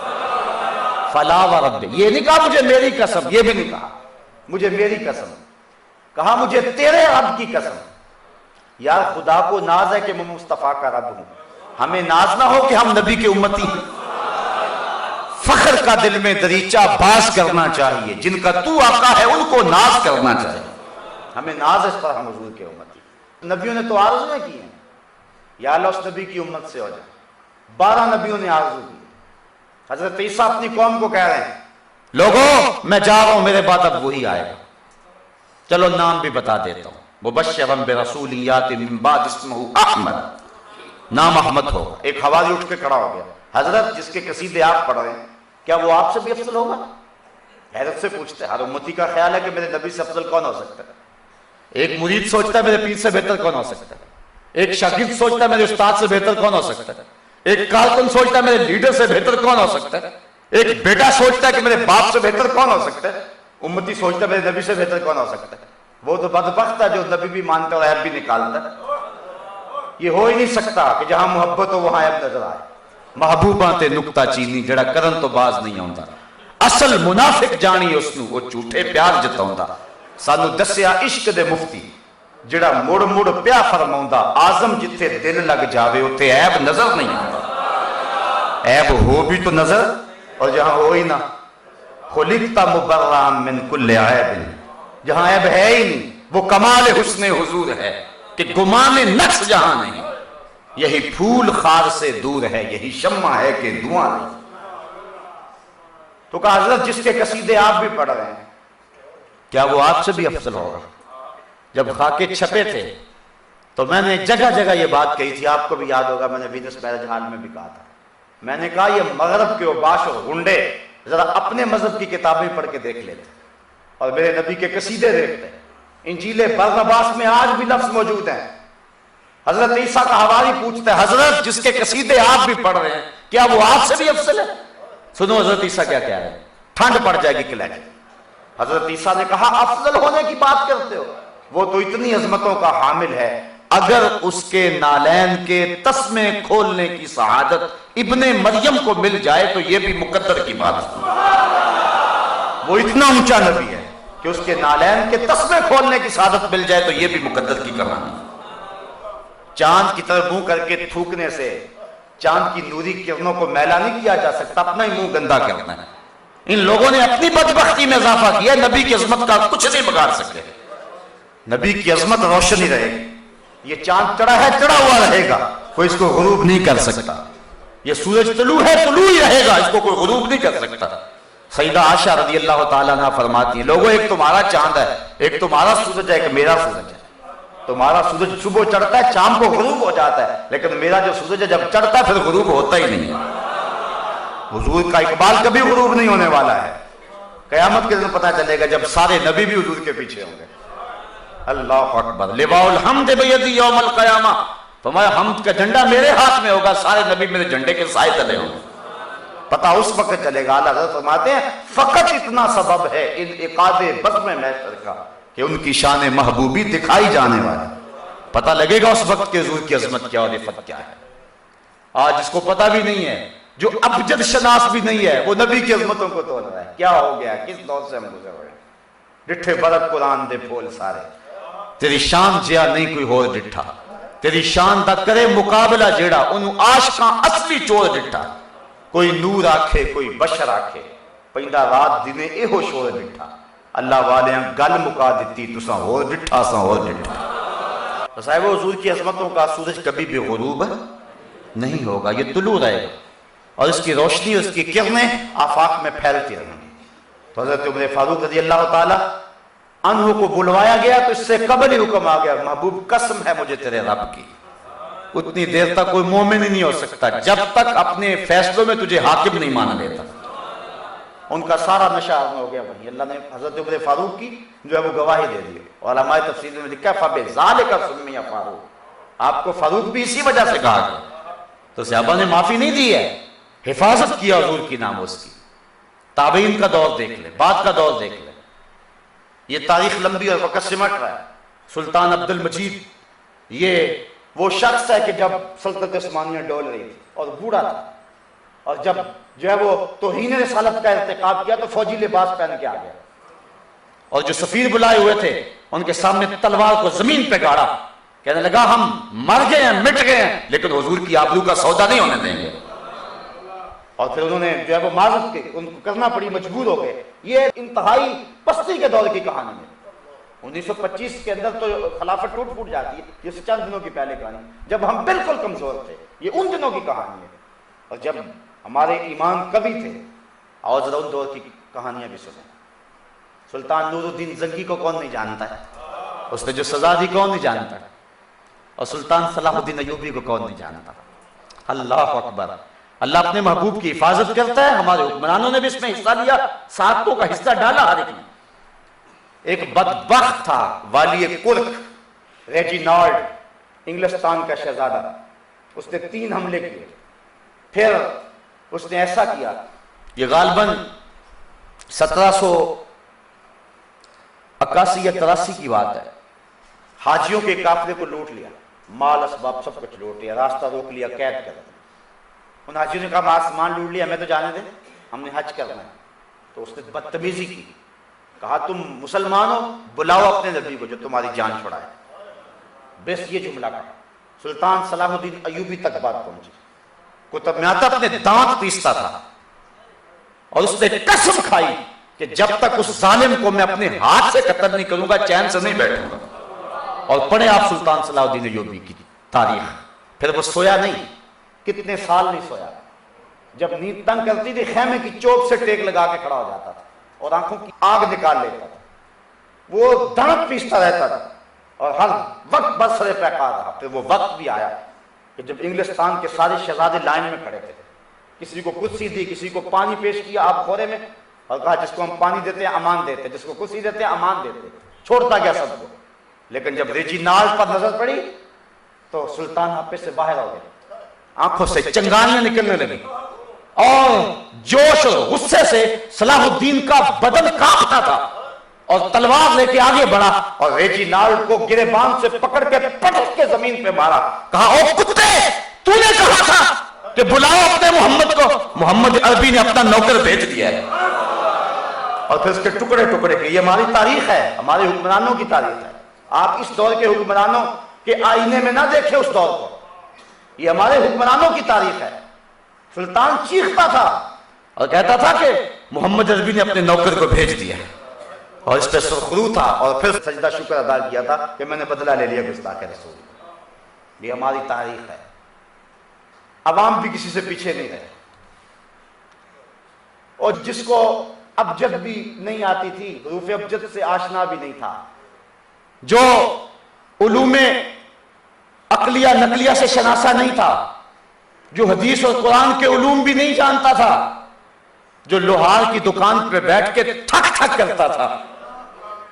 فلا ورب، یہ نہیں کہا مجھے میری قسم، یہ بھی نہیں کہا مجھے میری قسم، کہا مجھے تیرے رب کی قسم. یار خدا کو ناز ہے کہ میں مصطفیٰ کا رب ہوں، ہمیں ناز نہ ہو کہ ہم نبی کے امتی ہیں. فخر کا دل میں دریچہ باز کرنا چاہیے، جن کا تو آقا ہے ان کو ناز کرنا چاہیے. ہمیں ناز اس پر ہم حضور کے امتی. نبیوں نے تو آرزویں کی ہیں، یا اللہ اس نبی کی امت سے ہو جائے. 12 نبیوں نے آرزو کی. حضرت عیسیٰ اپنی قوم کو کہہ رہے ہیں لوگوں میں جا رہا ہوں، میرے بعد اب وہی آئے گا. چلو نام بھی بتا دیتا ہوں، مبشرا برسول یاتی من بعد اسمہ احمد، نام احمد ہوگا. ایک حواری اٹھ کے کھڑا ہو گیا، حضرت جس کے قصیدے آپ پڑھ رہے ہیں کیا وہ آپ سے بھی افضل ہوگا؟ حیرت سے پوچھتے ہیں. ہر امتی کا خیال ہے کہ میرے نبی سے افضل کون ہو سکتا ہے. ایک مرید سوچتا ہے میرے پیر سے بہتر کون ہو سکتا ہے. ایک شاگرد سوچتا ہے میرے استاد سے بہتر کون ہو سکتا ہے. ایک کارکن سوچتا ہے میرے لیڈر سے بہتر کون ہو سکتا ہے. ایک بیٹا سوچتا ہے کہ میرے باپ سے بہتر کون ہو سکتا ہے. امتی سوچتا ہے میرے نبی سے بہتر کون ہو سکتا ہے. وہ تو بدبخت ہے جو نبی بھی مانتا اور عیب بھی نکالتا ہے. یہ ہو ہی نہیں سکتا کہ جہاں محبت ہو وہاں عیب نظر آئے. محبوباں تے نکتہ چینی جڑا کرن تو باز نہیں آਉਂدا، اصل منافق جانی اس نو وہ جھوٹے پیار جتاوندا. سانو دسیا عشق دے مفتی جڑا مڑ مڑ پیا فرماوندا آزم جتھے دل لگ جاوے اوتھے عیب نظر نہیں آتا. عیب ہو بھی تو نظر، اور جہاں ہو ہی نہ. خلقت مبرئا من کل عیب، جہاں عیب ہے ہی نہیں وہ کمال حسن حضور ہے کہ گمان نقص جہاں نہیں. یہی پھول خار سے دور ہے، یہی شمع ہے کہ دھواں نہیں. تو کہا حضرت جس کے قصیدے آپ بھی پڑھ رہے ہیں کیا وہ آپ سے بھی افضل ہوگا؟ جب خاکے چھپے تھے تو میں نے جگہ جگہ یہ بات کہی تھی، آپ کو بھی یاد ہوگا، میں نے وینس میرج ہال میں بھی کہا تھا. میں نے کہا یہ مغرب کے اوباش اور غنڈے ذرا اپنے مذہب کی کتابیں پڑھ کے دیکھ لیتے اور میرے نبی کے قصیدے دیکھتے. انجیل برنباس میں آج بھی لفظ موجود ہیں. حضرت عیسیٰ کا حواری پوچھتا ہے حضرت جس کے قصیدے آپ بھی پڑھ رہے ہیں کیا وہ آپ سے بھی افضل ہے؟ سنو حضرت عیسیٰ کیا کہہ رہے ہیں، ٹھنڈ پڑ جائے گی کلیجے. حضرت عیسیٰ نے کہا افضل ہونے کی بات کرتے ہو، وہ تو اتنی عظمتوں کا حامل ہے، اگر اس کے نالین کے تسمے کھولنے کی سعادت ابن مریم کو مل جائے تو یہ بھی مقدر کی بات ہے. وہ اتنا اونچا نبی ہے کہ اس کے نالین کے تسمے کھولنے کی سعادت مل جائے تو یہ بھی مقدر کی کہانی. چاند کی طرف منہ کر کے تھوکنے سے چاند کی نوری کرنوں کو میلا نہیں کیا جا سکتا، اپنا ہی منہ گندا کرنا ہے. ان لوگوں نے اپنی بدبختی میں اضافہ کیا، نبی کی عظمت کا کچھ نہیں بگاڑ سکتے. نبی کی عظمت روشن ہی رہے گی. یہ چاند چڑھا ہے چڑھا ہوا رہے گا، کوئی اس کو غروب نہیں کر سکتا. یہ سورج طلوع ہے طلوع ہی رہے گا، اس کو کوئی غروب نہیں کر سکتا. سیدہ عائشہ رضی اللہ تعالیٰ عنہ فرماتی ہیں لوگوں ایک تمہارا چاند ہے، ایک تمہارا سورج ہے، ایک میرا سورج ہے. تمہارا سورج صبح چڑھتا ہے شام کو غروب ہو جاتا ہے، لیکن میرا جو سورج ہے جب چڑھتا ہے پھر غروب ہوتا ہی نہیں ہے. حضور کا اقبال کبھی غروب نہیں ہونے والا ہے. قیامت کے دن پتہ چلے گا جب سارے نبی بھی حضور کے پیچھے ہوں گے. اللہ اکبر. لواء الحمد بیدی یوم القیامہ، فرمایا حمد کا جھنڈا میرے ہاتھ میں ہوگا، سارے نبی میرے جھنڈے کے سائے تلے ہوں گے. پتہ اس وقت چلے گا. اللہ حضرت فرماتے ہیں فقط اتنا سبب ہے انعقاد بزم محشر کا کہ ان کی شان محبوبی دکھائی جانے والی. پتہ لگے گا اس وقت کے حضور کی عظمت کیا اور عفت کیا ہے. آج اس کو پتہ بھی نہیں ہے، جو ابجد شناس بھی نہیں ہے، وہ نبی کی عظمتوں کو تول رہا ہے. کیا ہو گیا، کس دور سے ہم گزر رہے ہیں. ڈٹھے برت قرآن دے پھول سارے، تیری شان جیا نہیں کوئی ہور ڈٹھا. تیری شان دا کرے مقابلہ جیڑا انہوں عاشقاں اصلی چور ڈٹھا. کوئی نور آکھے کوئی بشر آکھے، پہندا رات دینے اے ہو شور ڈٹھا. اللہ والے گل مکا دیتی تساں ہور ڈٹھا ساں ہور ڈٹھا. تو صاحب حضور کی عظمتوں کا سورج کبھی بھی غروب نہیں ہوگا، یہ طلوع رہے گا اور اس کی روشنی اس کی کرنیں آفاق میں پھیلتی رہیں گی. تو حضرت عمر فاروق رضی اللہ تعالی عنہ کو بلوایا گیا تو اس سے قبل ہی حکم آ گیا محبوب قسم ہے مجھے تیرے رب کی، اتنی دیر تک کوئی مومن ہی نہیں ہو سکتا جب تک اپنے فیصلوں میں تجھے حاکم نہیں مانا لیتا. ان کا سارا نشہ ہو گیا وہی. اللہ نے حضرت عمر فاروق کی جو ہے وہ گواہی دے دی. اور ہمارے تفسیر میں لکھا فَبِذَالِكَ سُمِّيَ فاروق، آپ کو فاروق بھی اسی وجہ سے کہا گیا تو صحابہ نے معافی نہیں دی ہے، حفاظت کیا حضور کی ناموس کی. تابعین کا دور دیکھ لے، بعد کا دور دیکھ لے، یہ تاریخ لمبی اور وقت سمٹ رہا ہے. سلطان عبد المجید یہ وہ شخص ہے کہ جب سلطنت عثمانیہ ڈول رہی تھی اور بوڑھا تھا، اور جب جو ہے وہ توہین رسالت کا ارتکاب کیا تو فوجی لباس پہن کے آ گیا، اور جو سفیر بلائے ہوئے تھے ان کے سامنے تلوار کو زمین پہ گاڑا، کہنے لگا ہم مر گئے ہیں، مٹ گئے ہیں، لیکن حضور کی آبرو کا سودا نہیں ہونے دیں گے. اور پھر انہوں نے جو ہے وہ معذرت کی، ان کو کرنا پڑی، مجبور ہو گئے. یہ انتہائی پستی کے دور کی کہانی ہے. 1925 کے اندر تو خلافت ٹوٹ پھوٹ جاتی ہے، یہ سے چند دنوں کی پہلے کہانی، جب ہم بالکل کمزور تھے. یہ ان دنوں کی کہانی ہے، اور جب ہمارے ایمان قوی تھے. اور ذرا ان دور کی کہانیاں بھی سنیں. سلطان نور الدین زنگی کو کون نہیں جانتا ہے؟ اس نے جو سزا دی کون نہیں جانتا ہے؟ اور سلطان صلاح الدین ایوبی کو کون نہیں جانتا؟ اللہ اکبر. اللہ اپنے محبوب کی حفاظت کرتا ہے. ہمارے حکمرانوں نے بھی اس میں حصہ لیا، ساتوں کا حصہ ڈالا ہر ایک نے. ایک بدبخت تھا والی کرک ریجینالڈ، انگلستان کا شہزادہ. اس نے 3 حملے کیے. پھر اس نے ایسا کیا، یہ غالباً 1781 یا 83 کی بات ہے. حاجیوں کے قافلے کو لوٹ لیا، مال اسباب سب کچھ لوٹ لیا، راستہ روک لیا، قید کر دیا. ان حاجیوں نے کہا آسمان لوٹ لیا، ہمیں تو جانے دیں، ہم نے حج کرنا ہے. تو اس نے بدتمیزی کی، کہا تم مسلمان ہو، بلاؤ اپنے نبی کو جو تمہاری جان چھڑائے. بس یہ جملہ کہا. سلطان صلاح الدین ایوبی تک بات پہنچی. کتب میں آتا اپنے دانت پیستا تھا، اور اس نے قسم کھائی کہ جب تک اس ظالم کو میں اپنے ہاتھ سے قتل نہیں کروں گا چین سے نہیں بیٹھوں گا. اور پڑھے آپ سلطان صلاح الدین ایوبی کی تاریخ. پھر وہ سویا نہیں، کتنے سال نہیں سویا. جب نیند تنگ کرتی تھی خیمے کی چوک سے ٹیک لگا کے کھڑا ہو جاتا تھا اور آنکھوں کی آگ نکال لیتا تھا. وہ دانت پیستا رہتا تھا اور ہر وقت برسرے پیکار رہا. پھر وہ وقت بھی آیا کہ جب انگلستان کے سارے شہزادے لائن میں کھڑے تھے، کسی کو کرسی دی، کسی کو پانی پیش کیا آپ خورے میں، اور کہا جس کو ہم پانی دیتے ہیں امان دیتے، جس کو کرسی دیتے ہیں امان دیتے. چھوڑتا گیا سب کو. لیکن جب ریجینالڈ پر نظر پڑی تو سلطان حافے سے باہر ہو گئے، آنکھوں سے چنگانیاں نکلنے لگی، اور جوش اور غصے سے صلاح الدین کا بدن کانپتا تھا، اور تلوار لے کے آگے بڑھا اور ریجینالڈ کو گریبان سے پکڑ کے پٹک کے زمین پہ مارا. کہا او کتے، تو نے کہا تھا کہ بلاؤ اپنے محمد کو، محمد عربی نے اپنا نوکر بھیج دیا ہے. اور پھر اس کے ٹکڑے ٹکڑے کے. یہ ہماری تاریخ ہے، ہمارے حکمرانوں کی تاریخ ہے. آپ اس دور کے حکمرانوں کے آئینے میں نہ دیکھیں اس دور کو، یہ ہمارے حکمرانوں کی تاریخ ہے. سلطان چیختا تھا اور کہتا تھا کہ محمد عربی نے اپنے نوکر کو بھیج دیا، اور اس پہ سرخرو تھا، اور پھر سجدہ شکر ادا کیا تھا کہ میں نے بدلہ لے لیا گستاخ رسول. یہ ہماری تاریخ ہے. عوام بھی کسی سے پیچھے نہیں رہے. اور جس کو ابجد بھی نہیں آتی تھی، حروف ابجد سے آشنا بھی نہیں تھا، جو علوم عقلیہ نقلیہ سے شناسہ نہیں تھا، جو حدیث اور قرآن کے علوم بھی نہیں جانتا تھا، جو لوہار کی دکان پہ بیٹھ کے تھک تھک کرتا تھا،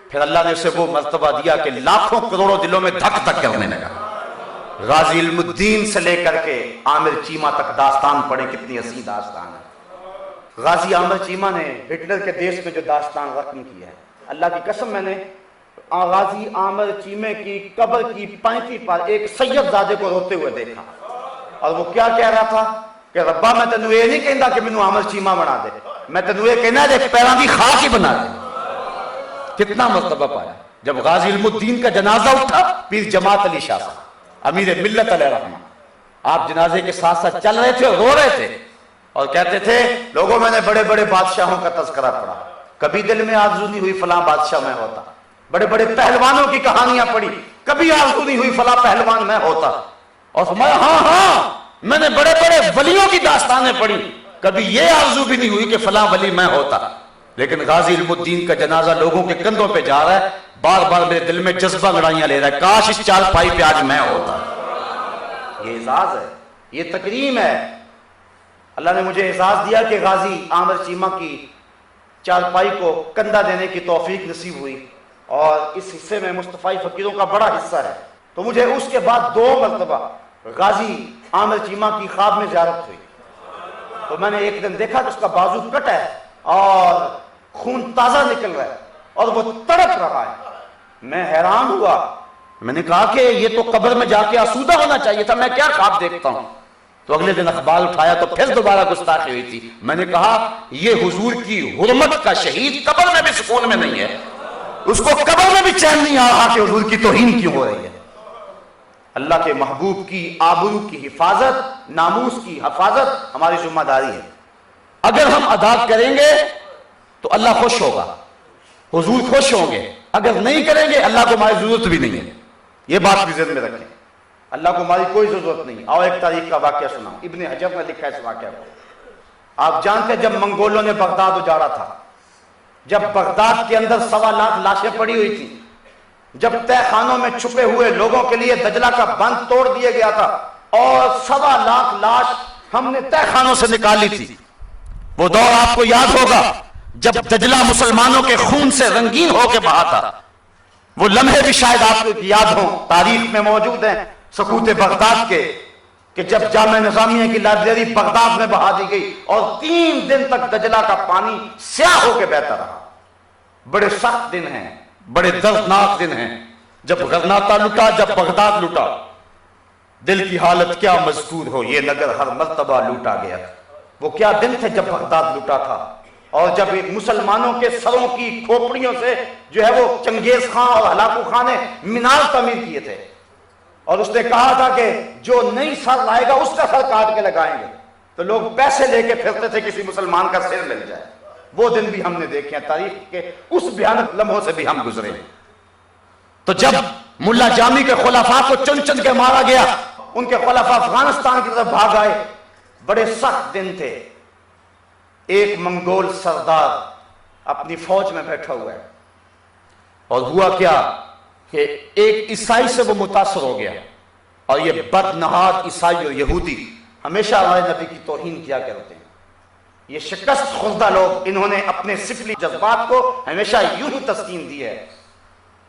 پھر اللہ نے اسے وہ مرتبہ دیا کہ لاکھوں کروڑوں دلوں میں دھک دھک کرنے لگا. غازی علم الدین سے لے کر کے عامر چیمہ تک داستان پڑھیں، کتنی حسین داستان ہے. غازی عامر چیمہ نے ہٹلر کے دیش میں جو داستان رقم کی ہے، اللہ کی قسم میں نے غازی عامر چیمے کی قبر کی پینٹی پر ایک سید زادے کو روتے ہوئے دیکھا، اور وہ کیا کہہ رہا تھا کہ ربا میں تینوں یہ نہیں کہندا کہ مینوں عامر چیمہ بنا دے، میں تینوں یہ کہنا ہے پیراں دی خاک ہی بنا دے. کتنا مرتبہ پایا. جب غازی علم الدین کا جنازہ اٹھا، پیر جماعت علی شاہ صاحب امیر ملت علیہ رحمہ، آپ جنازے کے ساتھ ساتھ چل رہے تھے اور رو رہے تھے، اور کہتے تھے لوگوں میں نے بڑے بڑے بادشاہوں کا تذکرہ پڑھا، کبھی دل میں آرزو نہیں ہوئی فلاں بادشاہ میں ہوتا. بڑے بڑے پہلوانوں کی کہانیاں پڑھی، کبھی آرزو نہیں ہوئی فلاں پہلوان میں ہوتا. اور فرمایا ہاں میں نے بڑے بڑے ولیوں کی داستانیں پڑھی، کبھی یہ آرزو بھی نہیں ہوئی کہ فلاں ولی میں ہوتا. لیکن غازی علم الدین کا جنازہ لوگوں کے کندھوں پہ جا رہا ہے، بار بار میرے دل میں جذبہ لڑائیاں لے رہا ہے، کاش اس چارپائی پہ آج میں ہوتا. یہ اعزاز ہے، یہ تکریم ہے. اللہ نے مجھے اعزاز دیا کہ غازی عامر چیمہ کی چارپائی کو کندھا دینے کی توفیق نصیب ہوئی، اور اس حصے میں مصطفی فقیروں کا بڑا حصہ ہے. تو مجھے اس کے بعد 2 مرتبہ غازی عامر چیمہ کی خواب میں زیارت ہوئی تو میں نے ایک دن دیکھا کہ اس کا بازو کٹا ہے اور خون تازہ نکل رہا ہے اور وہ تڑپ رہا ہے۔ میں حیران ہوا، میں نے کہا کہ یہ تو قبر میں جا کے آسودہ ہونا چاہیے تھا، میں کیا خواب دیکھتا ہوں؟ تو اگلے دن اخبار اٹھایا تو پھر دوبارہ گستاخی ہوئی تھی۔ میں نے کہا یہ حضور کی حرمت کا شہید قبر میں بھی سکون میں نہیں ہے، اس کو قبر میں بھی چین نہیں آ رہا کہ حضور کی توہین کیوں ہو رہی ہے۔ اللہ کے محبوب کی آبرو کی حفاظت، ناموس کی حفاظت ہماری ذمہ داری ہے۔ اگر ہم ادا کریں گے تو اللہ خوش ہوگا، حضور خوش ہوں گے، اگر نہیں کریں گے اللہ کو ہماری ضرورت بھی نہیں ہے، یہ بات بھی ذہن میں رکھیں، اللہ کو ہماری کوئی ضرورت نہیں۔ اور ایک تاریخ کا واقعہ سنا، ابن حجر نے لکھا ہے اس واقعہ کو۔ آپ جانتے ہیں جب منگولوں نے بغداد اجاڑا تھا، جب بغداد کے اندر 1.25 لاکھ لاشیں پڑی ہوئی تھیں، جب تہ خانوں میں چھپے ہوئے لوگوں کے لیے دجلہ کا بند توڑ دیا گیا تھا اور 1.25 لاکھ لاش ہم نے تہ خانوں سے نکالی تھی، وہ دور آپ کو یاد ہوگا جب دجلہ مسلمانوں کے خون سے رنگین ہو کے بہا تھا۔ وہ لمحے بھی شاید آپ کو یاد ہوں، تاریخ میں موجود ہیں سقوط بغداد کے، کہ جب جامع نظامیہ کی لائبریری بغداد میں بہا دی گئی اور 3 دن تک دجلہ کا پانی سیاہ ہو کے بہتا رہا۔ بڑے سخت دن ہیں، بڑے دردناک دن ہیں، جب غرناطہ لٹا، جب بغداد لٹا، دل کی حالت کیا مذکور ہو، یہ نگر ہر مرتبہ لوٹا گیا۔ وہ کیا دن تھے جب بغداد لٹا تھا، اور جب مسلمانوں کے سروں کی کھوپڑیوں سے جو ہے وہ چنگیز خان اور ہلاکو خان نے مینار تعمیر کیے تھے، اور اس نے کہا تھا کہ جو نئی سر لائے گا اس کا سر کاٹ کے لگائیں گے، تو لوگ پیسے لے کے پھرتے تھے کسی مسلمان کا سر مل جائے۔ وہ دن بھی ہم نے دیکھے ہیں، تاریخ کے اس بھیانک لمحوں سے بھی ہم گزرے۔ تو جب ملا جامی کے خلفاء کو چن چن کے مارا گیا، ان کے خلفاء افغانستان کی طرف بھاگ آئے، بڑے سخت دن تھے۔ ایک منگول سردار اپنی فوج میں بیٹھا ہوا ہے، اور ہوا کیا کہ ایک عیسائی سے وہ متاثر ہو گیا، اور یہ بدنہاد عیسائی اور یہودی ہمیشہ ہمارے نبی کی توہین کیا کرتے ہیں۔ یہ شکست خوردہ لوگ، انہوں نے اپنے سفلی جذبات کو ہمیشہ یوں ہی تسکین دی ہے،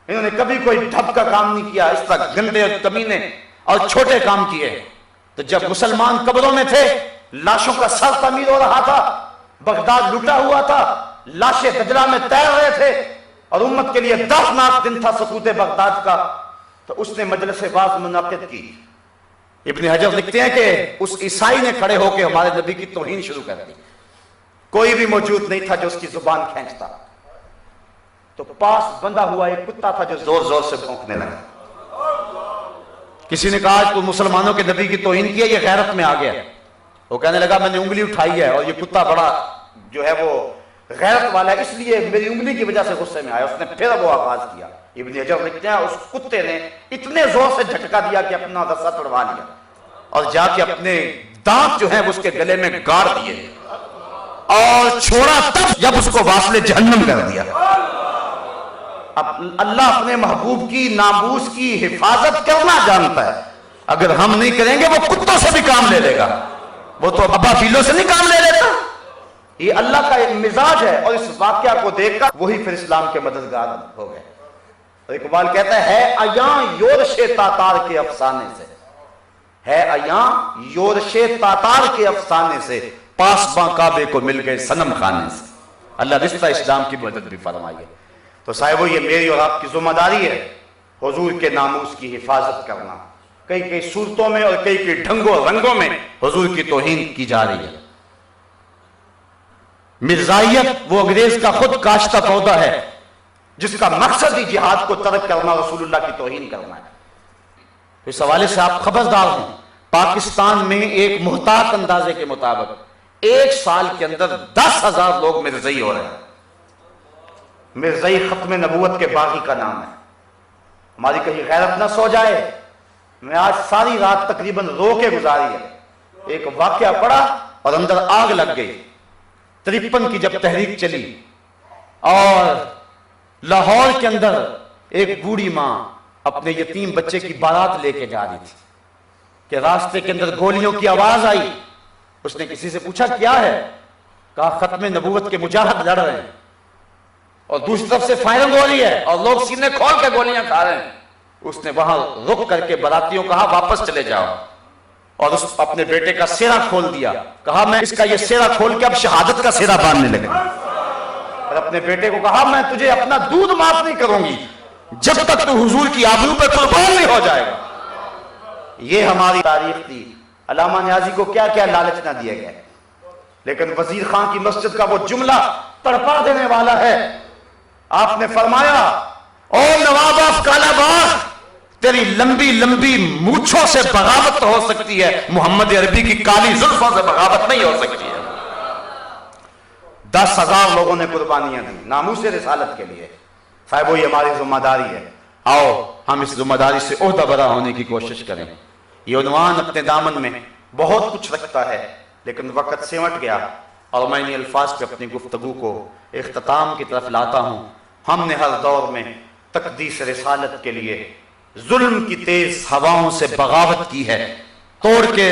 انہوں نے کبھی کوئی ڈھب کا کام نہیں کیا، اس طرح گندے اور کمینے اور چھوٹے کام کیے۔ تو جب مسلمان قبروں میں تھے، لاشوں کا سر تعمیر ہو رہا تھا، بغداد لٹا ہوا تھا، لاشیں دجلہ میں تیر رہے تھے، اور امت کے لیے دردناک دن تھا سقوط بغداد کا، تو اس نے مجلس واعظ منعقد کی۔ ابن حجر لکھتے ہیں کہ اس عیسائی نے کھڑے ہو کے ہمارے نبی کی توہین شروع کر دی، کوئی بھی موجود نہیں تھا جو اس کی زبان کھینچتا، تو پاس بندہ ہوا ایک کتا تھا جو زور زور سے بھونکنے لگا۔ کسی نے کہا تو مسلمانوں کے نبی کی توہین کی ہے، یہ غیرت میں آ گیا۔ وہ کہنے لگا میں نے انگلی اٹھائی ہے اور یہ کتا بڑا جو ہے وہ غیرت والا ہے، اس لیے میری انگلی کی وجہ سے غصے میں آیا۔ اس نے پھر وہ آغاز کیا۔ ابن حجر لکھتے ہیں اس کتے نے اتنے زور سے جھٹکا دیا کہ اپنا رسا توڑوا لیا، اور جا کے اپنے دانت جو ہیں وہ اس کے گلے میں گاڑ دیے، اور چھوڑا تب جب اس کو واصل جہنم کر دیا۔ اب اللہ اپنے محبوب کی ناموس کی حفاظت کرنا جانتا ہے، اگر ہم نہیں کریں گے وہ کتوں سے بھی کام لے لے گا، وہ تو ابا فیلوں سے نہیں کام لے لیتا۔ یہ اللہ کا ایک مزاج ہے، اور اس واقعہ کو دیکھ کر وہی پھر اسلام کے مددگار ہو گئے۔ اور اقبال کہتا ہے ایاں یورش تاتار کے افسانے سے، ہے ایاں یورش تاتار کے افسانے سے، پاسباں کعبے کو مل گئے صنم خانے سے۔ اللہ رشتہ اسلام کی مدد بھی فرمائیے۔ تو صاحبو یہ میری اور آپ کی ذمہ داری ہے حضور کے ناموس کی حفاظت کرنا۔ کئی کئی صورتوں میں اور کئی کئی ڈھنگوں رنگوں میں حضور کی توہین کی جا رہی ہے۔ مرزائیت وہ انگریز کا خود کاشتہ پودا ہے جس کا مقصد ہی جہاد کو ترک کرنا، رسول اللہ کی توہین کرنا ہے۔ اس حوالے سے آپ خبردار ہوں، پاکستان میں ایک محتاط اندازے کے مطابق 1 سال کے اندر 10,000 لوگ مرزائی ہو رہے ہیں۔ مرزائی ختم نبوت کے باغی کا نام ہے۔ ہماری کہیں غیرت نہ سو جائے، میں آج ساری رات تقریباً رو کے گزاری ہے۔ ایک واقعہ پڑا اور اندر آگ لگ گئی۔ 53 کی جب تحریک چلی اور لاہور کے اندر ایک بوڑھی ماں اپنے یتیم بچے کی بارات لے کے جا رہی تھی کہ راستے کے اندر گولیوں کی آواز آئی۔ اس نے کسی سے پوچھا کیا ہے؟ کہا ختم نبوت کے مجاہد لڑ رہے ہیں اور دوسری طرف سے فائرنگ ہو رہی ہے اور لوگ سینے کھول کے گولیاں کھا رہے ہیں۔ اس نے وہاں رک کر کے براتیوں کہا واپس چلے جاؤ، اور اس اپنے بیٹے کا سیرا کھول دیا. کہا میں اس کا یہ سیرا کھول کے اب شہادت کا سیرا باندھنے لگا. اور اپنے بیٹے کو کہا میں تجھے اپنا دودھ معاف نہیں کروں گی جب تک تو حضور کی آبرو پہ قربان نہیں ہو جائے گا. یہ ہماری تاریخ تھی. علامہ نیازی کو کیا کیا لالچ نہ دیا گیا، لیکن وزیر خان کی مسجد کا وہ جملہ تڑپا دینے والا ہے. آپ نے فرمایا او نواب آف کالا باغ، تیری لمبی لمبی مونچھوں سے بغاوت ہو سکتی ہے، محمد عربی کی کالی زلفوں سے بغاوت نہیں ہو سکتی ہے. 10,000 لوگوں نے قربانیاں دی ناموس رسالت کے لیے. صاحب وہی ہماری ذمہ داری ہے. آؤ ہم اس ذمہ داری سے عہدہ برا ہونے کی کوشش کریں. یہ عنوان اپنے دامن میں بہت کچھ رکھتا ہے، لیکن وقت سمٹ گیا اور میں انہیں الفاظ پہ اپنی گفتگو کو اختتام کی طرف لاتا ہوں. ہم نے ہر دور میں تقدیس رسالت کے لیے ظلم کی تیز ہواؤں سے بغاوت کی ہے، توڑ کے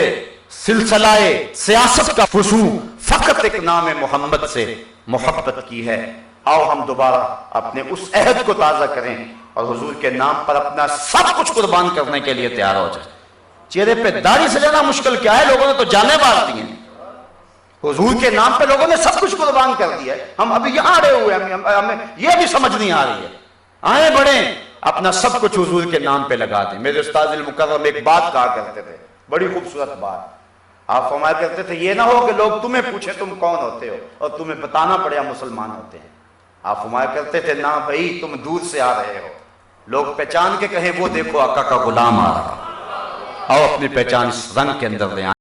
سلسلہ سیاست کا فسو فقط ایک نام محمد سے محبت کی ہے. آؤ ہم دوبارہ اپنے اس عہد کو تازہ کریں اور حضور کے نام پر اپنا سب کچھ قربان کرنے کے لیے تیار ہو جائیں. چہرے پہ داڑھی سجانا مشکل کیا ہے، لوگوں نے تو جانیں مار دی ہیں. حضور کے نام پہ لوگوں نے سب کچھ قربان کر دیا ہے. ہم ابھی یہاں آڑے ہوئے ہیں، ہمیں یہ بھی سمجھ نہیں آ رہی ہے. آئیں بڑھیں، اپنا سب کچھ حضور کے نام پہ لگا دیں. میرے استاد المکرم ایک بات کہا کرتے تھے، بڑی خوبصورت بات. آپ فرمایا کرتے تھے یہ نہ ہو کہ لوگ تمہیں پوچھیں تم کون ہوتے ہو اور تمہیں بتانا پڑے مسلمان ہوتے ہیں. آپ فرمایا کرتے تھے نہ بھائی تم دور سے آ رہے ہو، لوگ پہچان کے کہیں وہ دیکھو آقا کا غلام آ رہا. آؤ اپنی پہچان اس رنگ کے اندر لے آئیں.